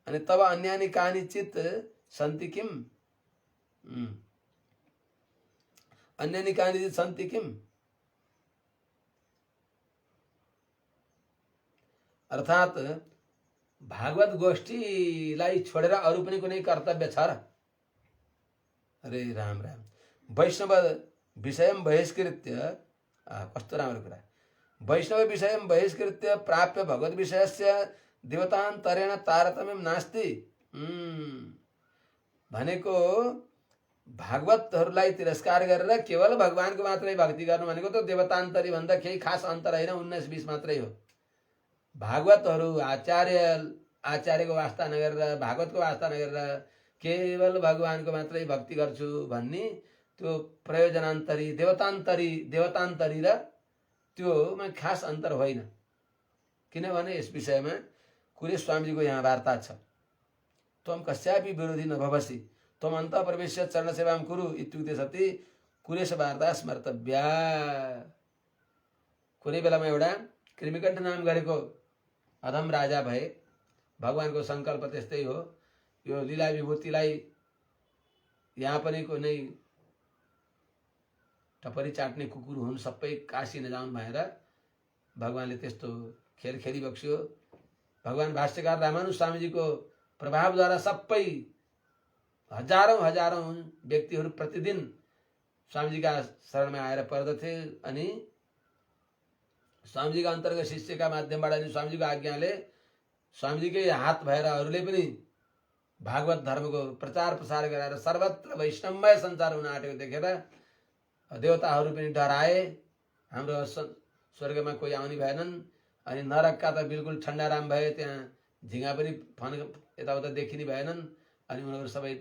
अनि तब अन्यानि कानिचित सन्ति किम, अन्यानि कानिचित सन्ति किम, अर्थात् भागवत गोष्ठीलाई छोडेर अरू पनि कुनै कर्तव्य छ र? अरे राम राम, वैष्णव विषयम बहिष्कृत्य, कस्तो राम्रो कुरा, वैष्णव विषयम बहिष्कृत्य प्राप्य भगवत विषयस्य देवतान्तरेण तारतम्यम नास्ति। भनेको भागवतहरूलाई तिरस्कार गरेर केवल भगवानको मात्रै भक्ति गर्नु भनेको त देवतान्तरी भन्दा केही खास अन्तर होइन, 19-20 मात्रै हो। भागवतहरू आचार्यको वास्ता नगरेर, भागवतको वास्ता नगरेर केवल भगवानको मात्रै भक्ति गर्छु भन्ने त्यो प्रयोजनान्तरी देवतान्तरी र त्योमा खास अन्तर होइन। किनभने यस विषयमा कुरेश स्वामीजीको यहाँ वार्ता छ। त्वम कस्यापि विरोधी नभवसि त्वम अन्तः प्रवेश्य चरण सेवां कुरु इत्युक्ते सति कुरेश वार्ता स्मर्तव्या। कुनै बेलामा एउटा कृमिकण्ठ नाम गरेको अधम राजा भए। भगवानको संकल्प त्यस्तै हो। यो लीला विभूतिलाई यहाँ पनि कुनै टपरी चाट्ने कुकुर हुन्, सबै काशी नजाउन् भनेर भगवानले त्यस्तो खेल खेलिबक्स्यो। भगवान भाष्यकार रामानुज स्वामीजीको प्रभावद्वारा सबै हजारौं व्यक्तिहरू प्रतिदिन स्वामीजीका शरणमा आएर पर्दथे अनि स्वामीजीका अन्तर्गत शिष्यका माध्यमबाट अनि स्वामीजीको आज्ञाले स्वामीजीकै हात भएर अरूले पनि भागवत धर्मको प्रचार प्रसार गराएर सर्वत्र वैष्णवमय सञ्चार हुन आँटेको देखेर देवताहरू पनि डराए। हाम्रो स्वर्गमा कोही आउने भएनन् अनि नरकका त बिल्कुल ठण्डाराम भए, त्यहाँ झिँगा पनि फन यताउता देखिने भएनन् अनि उनीहरू सबै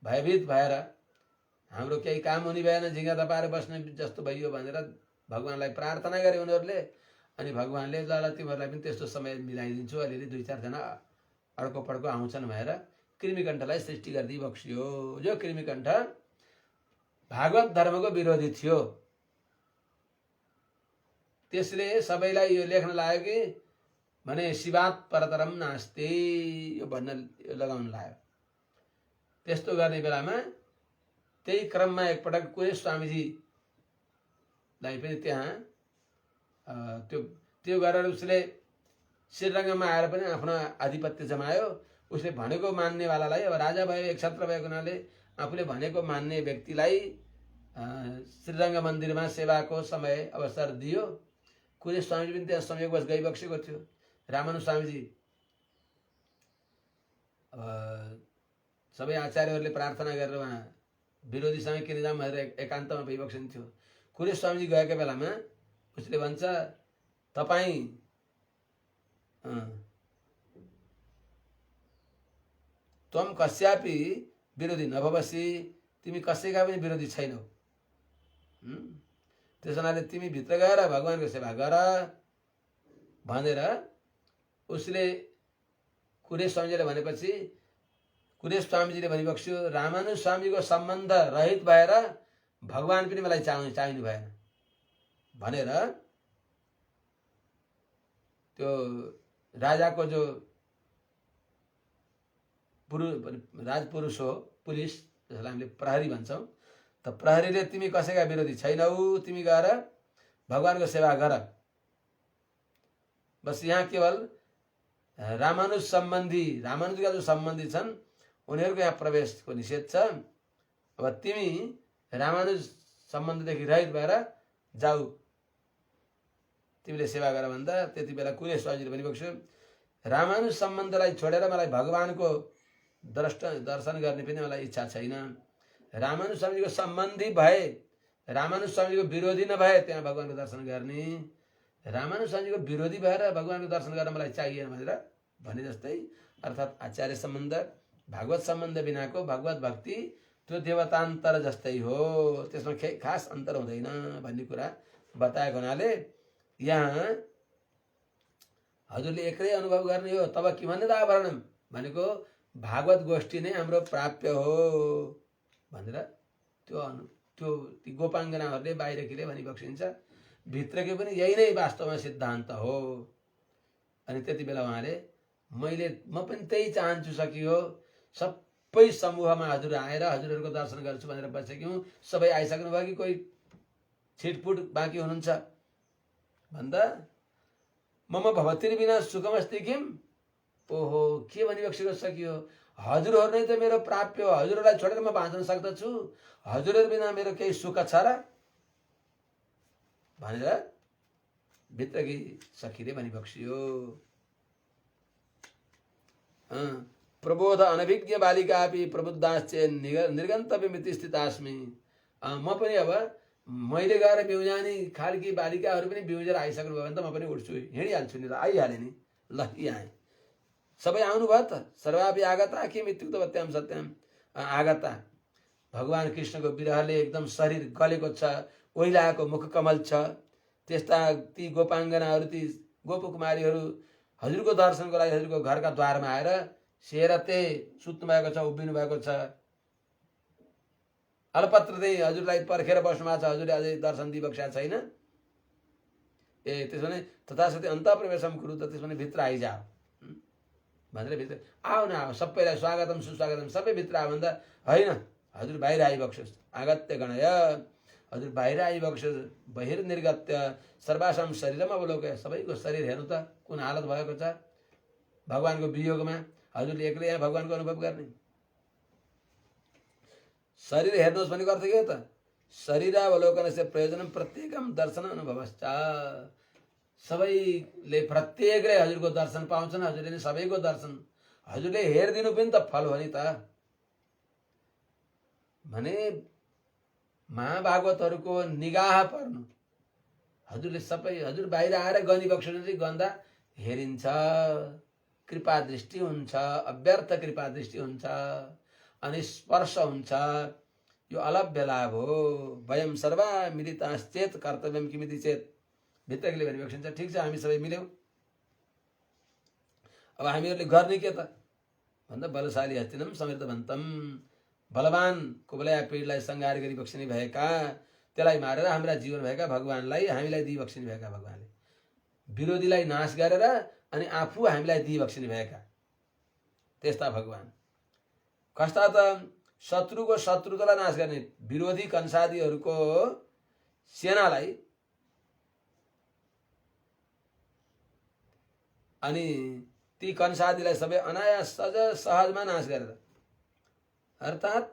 भयभीत भएर हाम्रो केही काम हुने भएन, झिँगा तपाएर बस्ने जस्तो भइयो भनेर भगवानलाई प्रार्थना गरे उनीहरूले। अनि भगवानले ल तिमीहरूलाई पनि त्यस्तो समय मिलाइदिन्छु, अलिअलि 2-4 जना अड्को पड्को आउँछन् भनेर कृमिकण्ठलाई सृष्टि गरिदिई बक्सियो। जो कृमिकण्ठ भागवत धर्मको विरोधी थियो, त्यसले सबैलाई यो लेख्न लाग्यो कि भने शिवात परतरम नास्ति यो भन्न लगाउन लाग्यो। त्यस्तो गर्ने बेलामा त्यही क्रममा एकपटक कुरेश स्वामीजीलाई पनि त्यहाँ त्यो गरेर उसले श्रीरङ्गमा आएर पनि आफ्नो आधिपत्य जमायो। उसले भनेको मान्नेवालालाई, अब राजा भयो, एक छत्र भएको हुनाले आफूले भनेको मान्ने व्यक्तिलाई श्रीरङ्ग मन्दिरमा सेवाको समय अवसर दियो। कुरेश स्वामीजी पनि त्यहाँ संयोगवश गइबक्सेको थियो। रामानुज स्वामीजी सबै आचार्यहरूले प्रार्थना गरेर उहाँ विरोधीसँग किन जाम भनेर एकान्तमा भइबक्सिन्थ्यो। कुरेश स्वामीजी गएका बेलामा उसले भन्छ तपाईँ त्वम कस्यापि विरोधी नभवसि तिमी कसैका पनि विरोधी छैनौ, त्यस हुनाले तिमी भित्र गएर भगवानको सेवा गर भनेर उसले कुरेश स्वामीजीले भनेपछि कुरेश स्वामीजीले भनिबक्स्यो रामानुज स्वामीको सम्बन्ध रहित भएर भगवान पनि मलाई चाहिनु भएन भनेर त्यो राजाको जो राजपुरुष हो, पुलिस जसलाई हामीले प्रहरी भन्छौँ, त प्रहरीले तिमी कसैका विरोधी छैनौ, तिमी गएर भगवानको सेवा गर। बस यहाँ केवल रामानुज सम्बन्धी, रामानुजका जो सम्बन्धी छन् उनीहरूको यहाँ प्रवेशको निषेध छ। अब तिमी रामानुज सम्बन्धदेखि रहित भएर जाऊ, तिमीले सेवा गर भन्दा त्यति बेला कुरेश स्वामीजीले भनिबक्स्यो रामानुज सम्बन्धलाई छोडेर मलाई भगवानको दर्शन गर्ने पनि मलाई इच्छा छैन। रामानुज स्वामीजीको सम्बन्धी भए, रामानुज स्वामीजीको विरोधी नभए त्यहाँ भगवानको दर्शन गर्ने, रामानुज स्वामीजीको विरोधी भएर भगवानको दर्शन गर्न मलाई चाहिएन भनेर भने जस्तै। अर्थात् आचार्य सम्बन्ध, भागवत सम्बन्ध बिनाको भगवत भक्ति त्यो देवतान्तर जस्तै हो, त्यसमा खास अन्तर हुँदैन भन्ने कुरा बताएको हुनाले यहाँ हजुरले एक्लै अनुभव गर्ने हो। तब कि भन्ने आवरणम भनेको भागवत गोष्ठी नै हाम्रो प्राप्य हो भनेर त्यो गोपाङ्गनाहरूले बाहिरकीले भनिबक्सिन्छ। भित्रकै पनि यही नै वास्तवमा सिद्धान्त हो। अनि त्यति बेला उहाँले म पनि त्यही चाहन्छु सकियो, सबै समूहमा हजुर आएर हजुरहरूको दर्शन गर्छु भनेर बसेक्यौँ। सबै आइसक्नु भयो कि कोही छिटफुट बाँकी हुनुहुन्छ भन्दा मम भवतिर बिना सुखमस्ति किम, ओहो के भनिबक्सेको सकियो, हजुरहरू नै त मेरो प्राप्य हो, हजुरहरूलाई छोडेर म बाँच्न सक्दछु, हजुरहरू बिना मेरो केही सुख छ र भनेर भित्रकी सखीले भनिबक्सियो। प्रबोध अनभिज्ञ बालिकापि प्रबुद्धाश्च निर्गन्तव्यमिति स्थितास्मि। म पनि अब मैले गएर बिउजाने खालकी बालिकाहरू पनि बिउजेर आइसक्नु भयो भने त म पनि उठ्छु, हिँडिहाल्छु नि, त आइहालेँ नि, ल यहाँ सबै आउनुभयो त। सर्वापि आगता किम इत्युक्तवत्याम सत्यम आगता। भगवान कृष्णको विरहले एकदम शरीर गलेको छ, ओइलाएको मुख कमल छ, त्यस्ता ती गोपाङ्गनाहरू ती गोपकुमारीहरू हजुरको दर्शनको लागि हजुरको घरका द्वारमा आएर सेरते सुत्नु भएको छ, उभिनु भएको छ। अलपत्र चाहिँ हजुरलाई पर्खेर बस्नु भएको छ, हजुरले अझै दर्शन दिइबक्सेको छैन। ए त्यसो भने तथासति अन्त प्रवेशम कुरु, त त्यसो भने भित्र आइजाऊ भनेर भित्र आऊ न आऊ, सबैलाई स्वागतम सुस्वागतम, सबै भित्र आऊ भन्दा होइन हजुर बाहिर आइबक्सोस्। आगत्य गणय, हजुर बाहिर आइबक्सोस्। बहिर्निर्गत्य सर्वासां शरीरम अवलोकय, सबैको शरीर हेर्नु त कुन हालत भएको छ भगवानको वियोगमा। हजुरले एक्लै यहाँ भगवानको अनुभव गर्ने। शरीर हेर्नुहोस् भनेको अर्थ के हो त? शरीरावलोकनस्य प्रयोजनम प्रत्येकम दर्शन अनुभवश्च। सबैले प्रत्येकले हजुरको दर्शन पाउँछन्, हजुरले नै सबैको दर्शन। हजुरले हेरिदिनु पनि त फल हो नि त। भने महाभागवतहरूको निगाह पर्नु, हजुरले सबै हजुर बाहिर आएर गनी बक्सनु चाहिँ गन्दा हेरिन्छ, कृपा दृष्टि हुन्छ, अव्यर्थ कृपा दृष्टि हुन्छ, अनि स्पर्श हुन्छ। यो अलभ्य लाभ हो। वयम सर्वा मिलिताश्चेत कर्तव्यम किमिति चेत, भित्रले भनिबक्सिन्छ ठिक छ हामी सबै मिल्यौँ, अब हामीहरूले गर्ने के त भन्दा बलशाली हस्तिनम समृद्धवन्तम, बलवान कुबलया पीडलाई संहार गरी बक्सिने भएका, त्यसलाई मारेर हाम्रा जीवन भएका भगवानलाई हामीलाई दिई बक्सिने भएका भगवानले, विरोधीलाई नाश गरेर अनि आफू हामीलाई दिई बक्सिने भएका त्यस्ता भगवान। कस्ता त शत्रुको शत्रुतालाई नाश गर्ने, विरोधी कंसादीहरूको सेनालाई अनि ती कंसादीलाई सबै अनायास सहजमा नाश गरेर, अर्थात्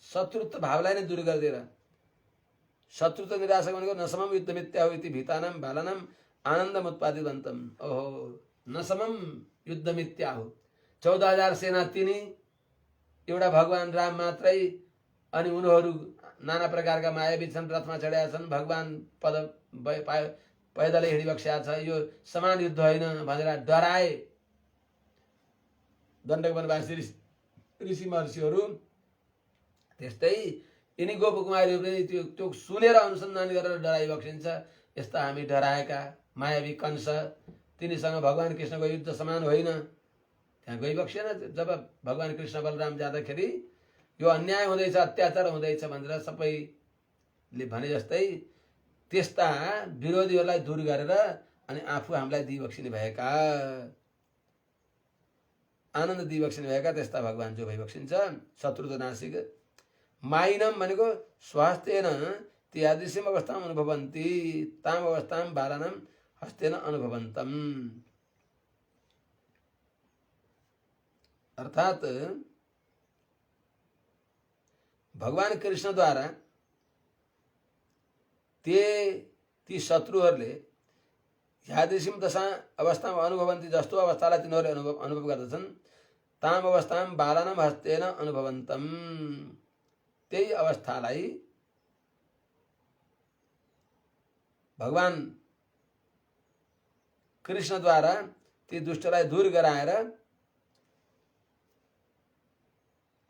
शत्रुत्व भावलाई नै दूर गरिदिएर। शत्रुत्व निराशक भनेको नसमम युद्ध मिथ्या हो इति भीतानाम बालानाम आनन्दम उत्पादितवन्तम। ओहो, नसमम युद्ध मिथ्या हो। 14,000 सेना तिनी, एउटा भगवान राम मात्रै, अनि उनीहरू नाना प्रकारका मायावी छन्, रथमा चढेका छन्, भगवान पद पैदलै हिँडिबक्सेका छ, यो समान युद्ध होइन भनेर डराए दण्डक वनवासी ऋषि महर्षिहरू। त्यस्तै यिनी गोपकुमारीहरू पनि त्यो सुनेर अनुसन्धान गरेर डराइबक्सिन्छ। यस्ता हामी डराएका मायावी कंस, तिनीसँग भगवान कृष्णको युद्ध समान होइन। त्यहाँ गइबक्सेन। जब भगवान कृष्ण बलराम जाँदाखेरि यो अन्याय हुँदैछ, अत्याचार हुँदैछ भनेर सबैले भने जस्तै त्यस्ता विरोधीहरूलाई दूर गरेर अनि आफू हामीलाई दिइबक्सिने भएका, आनन्द दिइबक्सिने भएका त्यस्ता भगवान जो भइबक्सिन्छ। शत्रुतनाशिक माइनम भनेको स्वास्थ्येन त्यादृश्यम अवस्थाम अनुभवन्ति ताम अवस्थाम बालानाम हस्तेन अनुभवन्तम। अर्थात भगवान कृष्णद्वारा ती शत्रुहरूले यादृश्यम दशा अवस्थामा अनुभवन्ति, जस्तो अवस्थालाई तिनीहरूले अनुभव गर्दछन्, ताम अवस्थाम बालानाम हस्तेन अनुभवन्तम, त्यही अवस्थालाई भगवान कृष्णद्वारा ती दुष्टलाई दूर गराएर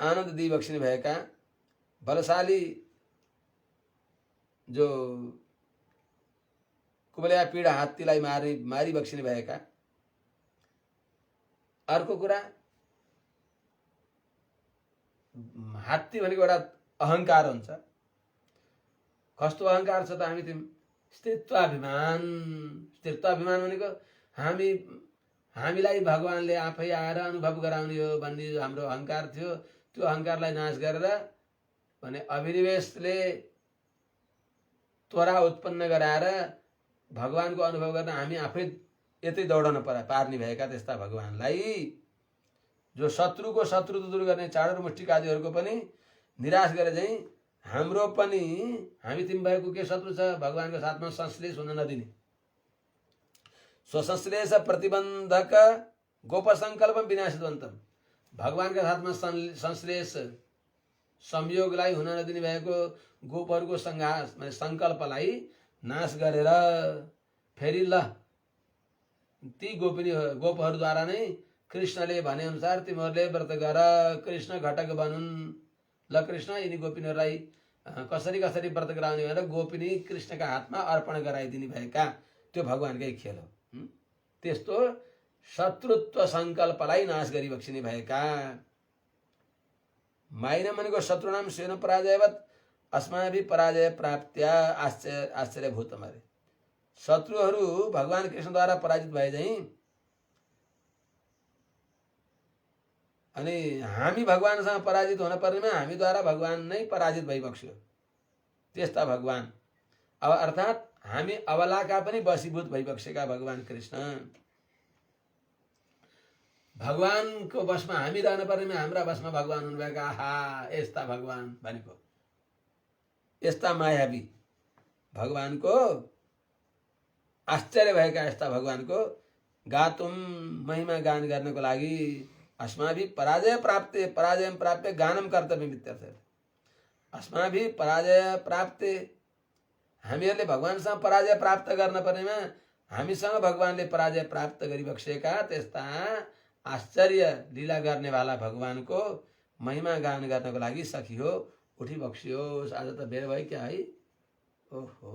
आनन्द दिइबक्सिने भएका बलशाली जो कुबलया पीडा हात्तीलाई मारिबक्सिने भएका। अर्को कुरा, हात्ती भनेको एउटा अहंकार हुन्छ। कस्तो अहंकार छ त? स्थित्वाभिमान। स्थित्वाभिमान भनेको हामीलाई भगवानले आफै आएर अनुभव गराउने हो भन्ने हाम्रो अहंकार थियो। त्यो अहंकारलाई नाश गरेर भने अभिनिवेशले त्वरा उत्पन्न गराएर भगवानको अनुभव गर्न हामी आफै यतै दौडन पार्ने भएका त्यस्ता भगवानलाई, जो शत्रुको शत्रुता दूर गर्ने चाँडो मुष्टिक आदिहरूको पनि निराश गरे चाहिँ हाम्रो पनि हामी तिमी भएको के शत्रु छ? भगवानको साथमा संश्लेष हुन नदिने, स्वसंश्लेष प्रतिबन्धक गोप संकल्पम विनाशितवन्तम। भगवानका साथमा संश्लेष संयोगलाई हुन नदिने भएको गोपहरूको संकल्पलाई नाश गरेर फेरि ल ती गोपहरूद्वारा नै कृष्णले भने अनुसार तिमीहरूले व्रत गर, कृष्ण घटक बनुन्। ल कृष्ण यिनी गोपिनीहरूलाई कसरी कसरी व्रत गराउने भनेर गोपिनी कृष्णका हातमा अर्पण गराइदिने भएका त्यो भगवानकै खेल हो। त्यस्तो शत्रुत्व संकल्पलाई नाश गरी बक्सिने भएका माइन मनको शत्रुनाम स्वयं पराजयवत अस्माभि पराजय प्राप्त्या आश्चर्यभूतम अरे शत्रुहरू भगवान कृष्णद्वारा पराजित भए झैं अनि हामी भगवानसँग पराजित हुन पर्नेमा हामीद्वारा भगवान नै पराजित भइबक्स्यो त्यस्ता भगवान अब अर्थात् हामी अबलाका पनि वशीभूत भइबक्सेका भगवान कृष्ण भगवानको वशमा हामी रहन पर्नेमा हाम्रा वशमा भगवान हुनुभएका आहा यस्ता भगवान भनेको यस्ता मायावी भगवानको आश्चर्य भएका यस्ता भगवानको गातुम महिमा गान गर्नको लागि अस्माभि पराजय प्राप्ते गानम कर्तव्य इत्यर्थ अस्माभि पराजय प्राप्ते हामीहरूले भगवानसँग पराजय प्राप्त गर्न पर्नेमा हामीसँग भगवानले पराजय प्राप्त गरिबक्सेका त्यस्ता आश्चर्य लीला गर्नेवाला भगवानको महिमा गान गर्नको लागि सकियो उठी बक्सियोस् आज त बेर भयो क्या है ओहो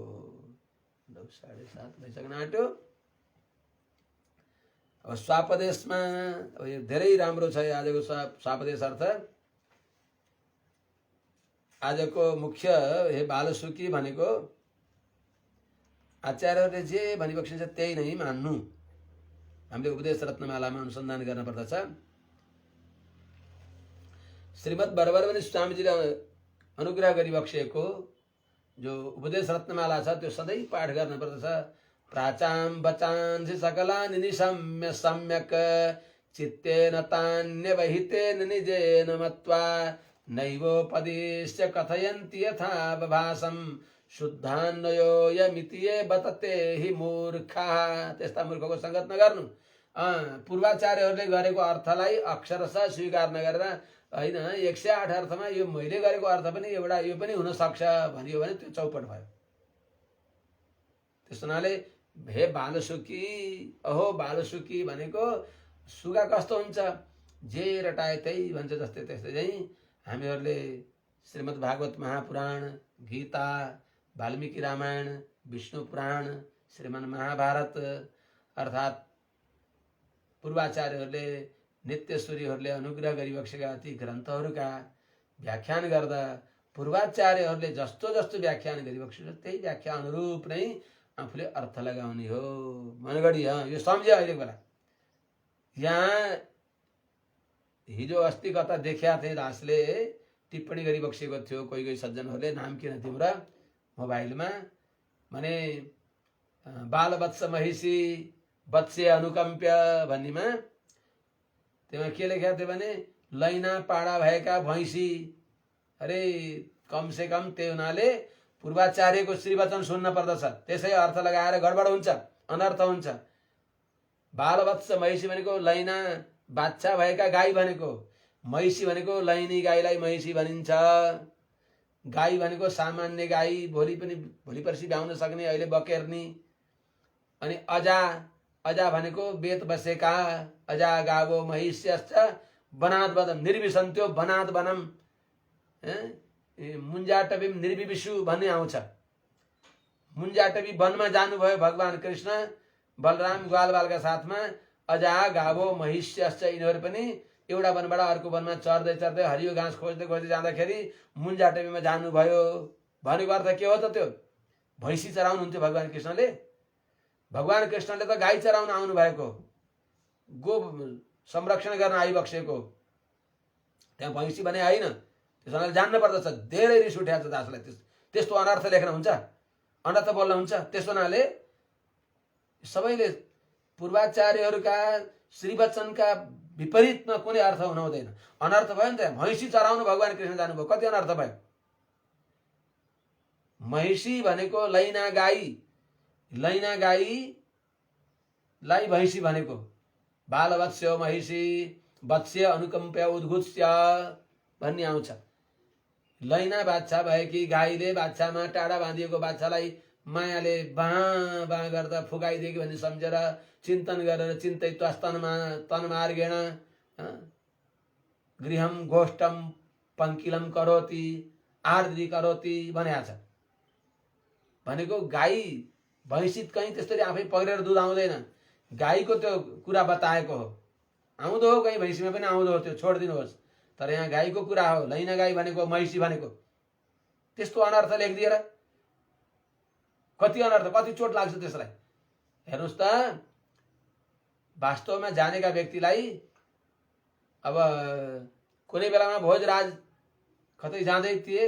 9:30 भइसक्न आँट्यो अब स्वापदेशमा अब यो धेरै राम्रो छ आजको स्वापदेश अर्थ आजको मुख्य हे बालसुकी भनेको आचार्यले जे भनिबक्सिन्छ त्यही नै मान्नु हामीले उपदेश रत्नमालामा अनुसन्धान गर्न पर्दछ श्रीमद् बरबरमणि स्वामीजीले अनुग्रह गरिबक्सेको जो उपदेश रत्नमाला छ त्यो सधैँ पाठ गर्न पर्दछ प्राचाम वचांसि सकलानि निशम्य सम्यक चित्तेन तान्यवहितेन निजेन मत्वा नैवोपदिश्य कथयन्ति यथा बभासं शुद्धान्वयोयमिति ये बतते हि मूर्खा त्यस्ता मूर्खको संगत नगर्नु पूर्वाचार्यहरूले गरेको अर्थलाई अक्षरशः स्वीकार नगरेर हैन 108 अर्थमा यो मैले गरेको अर्थ पनि एउटा यो पनि हुन सक्छ भनियो भने त्यो चौपट भयो त्यसनाले हे बालसुकी अहो बालसुकी भनेको सुगा कस्तो हुन्छ जे रटाए त्यही भन्छ जस्तै त्यस्तै चाहिँ हामीहरूले श्रीमद् भागवत महापुराण गीता वाल्मीकि रामायण विष्णु पुराण श्रीमद् महाभारत अर्थात् पूर्वाचार्यहरूले नित्यसूरीहरूले अनुग्रह गरिबक्सेका ती ग्रन्थहरूका व्याख्यान गर्दा पूर्वाचार्यहरूले जस्तो जस्तो व्याख्यान गरिबक्सेको त्यही व्याख्या अनुरूप नै आफूले अर्थ लगाउने हो मनगढी यो सम्झ्यो अहिलेको बेला यहाँ हिजो अस्ति कता देखिया थिए दासले टिप्पणी गरिबक्सेको थियो कोही कोही सज्जनहरूले नाम किन तिम्रो मोबाइलमा भने बालवत्स महिषी वत्से अनुकम्प्य भन्नेमा त्यसमा के लेखेको थियो भने लैना पाडा भएका भैँसी अरे कमसे कम त्यही हुनाले पूर्वाचार्यको श्रीवचन सुन्न पर्दछ त्यसै अर्थ लगाएर गडबड हुन्छ अनर्थ हुन्छ बालवत्स महिषी भनेको लैना बाच्छा भएका गाई भनेको महिषी भनेको लैनी गाईलाई महिषी भनिन्छ गाई भनेको सामान्य गाई भोलि पर्सि ब्याउन सक्ने अहिले बकेर्नी अनि अजा भनेको बेत बसेका अजा गावो महिष्यश्च वनाद वदम निर्विसन्त्यो वनाद वनम मुन्जाटवी निर्विविषु भन्ने आउँछ मुन्जाटवी वनमा जानुभयो भगवान कृष्ण बलराम ग्वालबालका साथमा अजा गावो महिष्यश्च यिनीहरू पनि एउटा वनबाट अर्को वनमा चर्दै चर्दै हरियो घाँस खोज्दै खोज्दै जाँदाखेरि मुन्जाटवीमा जानुभयो भनेको अर्थ के हो त त्यो भैँसी चराउनुहुन्थ्यो भगवान कृष्णले भगवान कृष्णले त गाई चराउन आउनु भएको गो संरक्षण गर्न आइबक्सेको त्यहाँ भैँसी भने होइन त्यसैले जान्न पर्दछ धेरै रिस उठ्याछ दासलाई त्यस्तो अनर्थ लेख्न हुन्छ अनर्थ बोल्न हुन्छ त्यसो हुनाले सबैले पूर्वाचार्यहरूका श्रीवचनका विपरीतमा कुनै अर्थ हुन हुँदैन अनर्थ भयो नि त भैँसी चराउनु भगवान कृष्ण जानुभयो कति अनर्थ भयो महिषी भनेको लैना गाईलाई भैँसी भनेको बालवत्स्यो महिषी वत्स्य अनुकम्प्य उद्घुत्स्य भन्ने आउँछ लैना बाछा भएकी गाईले बाछामा टाढा बाँधिएको बाछालाई मायाले बाँ बाँ गर्दा फुकाइदिएको भन्ने सम्झेर चिन्तन गरेर चिन्तयित्वा तन्मार्गेण गृहम गोष्ठम पङ्किलम करोति आर्द्री करोति भनेको छ भनेको गाई भैँसी कहीँ त्यसरी आफै पग्रेर दुध आउँदैन गाईको त्यो कुरा बताएको हो। आउँदो हो कहीँ भैँसीमा पनि आउँदो हो, त्यो छोडिदिनुहोस्। तर यहाँ गाईको कुरा हो, लैना गाई भनेको महिषी भनेको। त्यस्तो अनर्थ लेखिदिएर कति अनर्थ, कति चोट लाग्छ त्यसलाई। हेर्नुहोस् त, वास्तवमा जानेका व्यक्तिलाई अब कुनै बेलामा भोजराज कतै जाँदै थिए,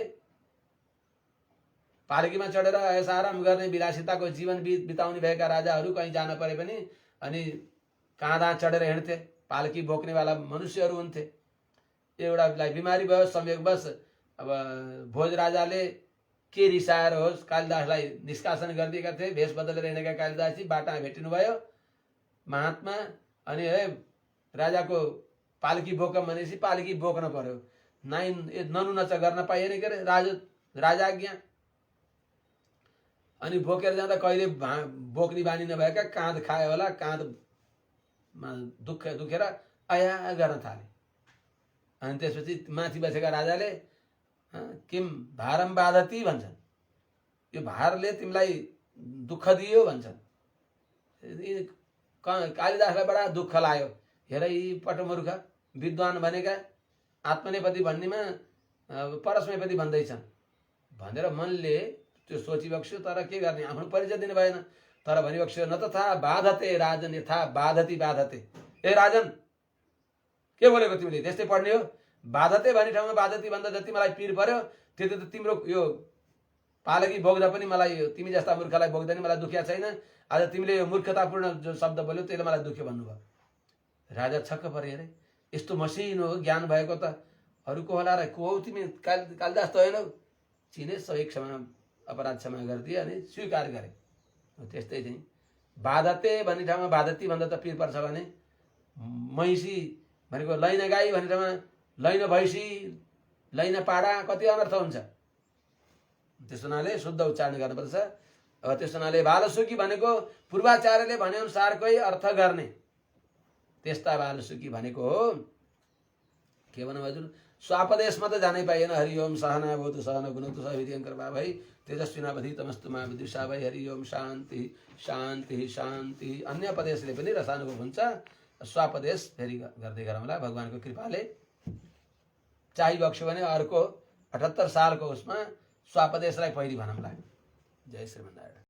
पालकीमा चढेर ऐस आराम गर्ने विलासिताको जीवन बिताउने भएका राजाहरू कहीँ जान परे पनि अनि काँधा चढेर हिँड्थे, पालकी बोक्नेवाला मनुष्यहरू हुन्थे। एउटालाई बिमारी भयो संयोगवश, अब भोज राजाले के रिसाएर होस् कालिदासलाई निष्कासन गरिदिएका थिए। भेष बदलेर हिँडेका कालिदासजी बाटामा भेटिनु भयो महात्मा, अनि हे राजाको पालकी बोकम भनेपछि पालकी बोक्न पर्यो। ननु नच गर्न पाइएन के अरे राजा आज्ञा। अनि बोकेर जाँदा कहिले बोक्ने बानी नभएका काँध खायो होला, काँधमा दुखेर आया गर्न थाले। अनि त्यसपछि माथि बसेका राजाले किम भारम बाधती भन्छन्, यो भारले तिमीलाई दुःख दियो भन्छन्। कालिदासलाई बडा दुःख लाग्यो। हेर यी पटमुर्ख विद्वान भनेका आत्मनेपति भन्नेमा परस्मैपति भन्दैछन् भनेर मनले त्यो सोचिबक्स्यो। तर के गर्ने, आफ्नो परिचय दिनु भएन। तर भनिबक्स्यो न तथा बाधते राजन यथा बाधती बाधते। ए राजन, के बोलेको तिमीले? त्यस्तै पढ्ने हो। बाधते भन्ने ठाउँमा बाधती भन्दा जति मलाई पिर पर्यो त्यति त तिम्रो यो पालकी बोक्दा पनि मलाई, तिमी जस्ता मूर्खलाई बोक्दा नि मलाई दुख्या छैन। आज तिमीले यो मूर्खतापूर्ण जो शब्द बोल्यो त्यसले मलाई दुख्यो भन्नुभयो। राजा छक्क परे। अरे यस्तो मसिनो हो ज्ञान भएको त अरू को होला र? को हौ तिमी? कालिदास त होइनौ। चिने, सबै क्षमा अपराध क्षमा गरिदिए अनि स्वीकार गरे। त्यस्तै चाहिँ बाधते भन्ने ठाउँमा बाधती भन्दा त पिर पर्छ भने, महिषी भनेको लैना गाई भन्ने ठाउँमा लैन भैँसी, लैन पाडा, कति अनर्थ हुन्छ। त्यस हुनाले शुद्ध उच्चारण गर्नुपर्छ। अब त्यस हुनाले बालसुकी भनेको पूर्वाचार्यले भनेअनुसारकै अर्थ गर्ने, त्यस्ता बालसुकी भनेको हो। के भनौँ हजुर, स्वापदेशमा त जानै पाइएन। हरि ओम सहना भवतु सहना भुनक्तु सह वीर्यं करवावहै तेजस्विनावधीतमस्तु मा विद्विषावहै। हरि ओम शान्ति शान्ति शान्ति। अन्य पदेशले पनि रसानुभव हुन्छ। स्वापदेश फेरि गर्दै गरौँला भगवानको कृपाले। चाहिबक्स्यो भने अर्को 78 सालको उसमा स्वापदेशलाई पहिली भनौँला। जय श्रीमन्नारायण।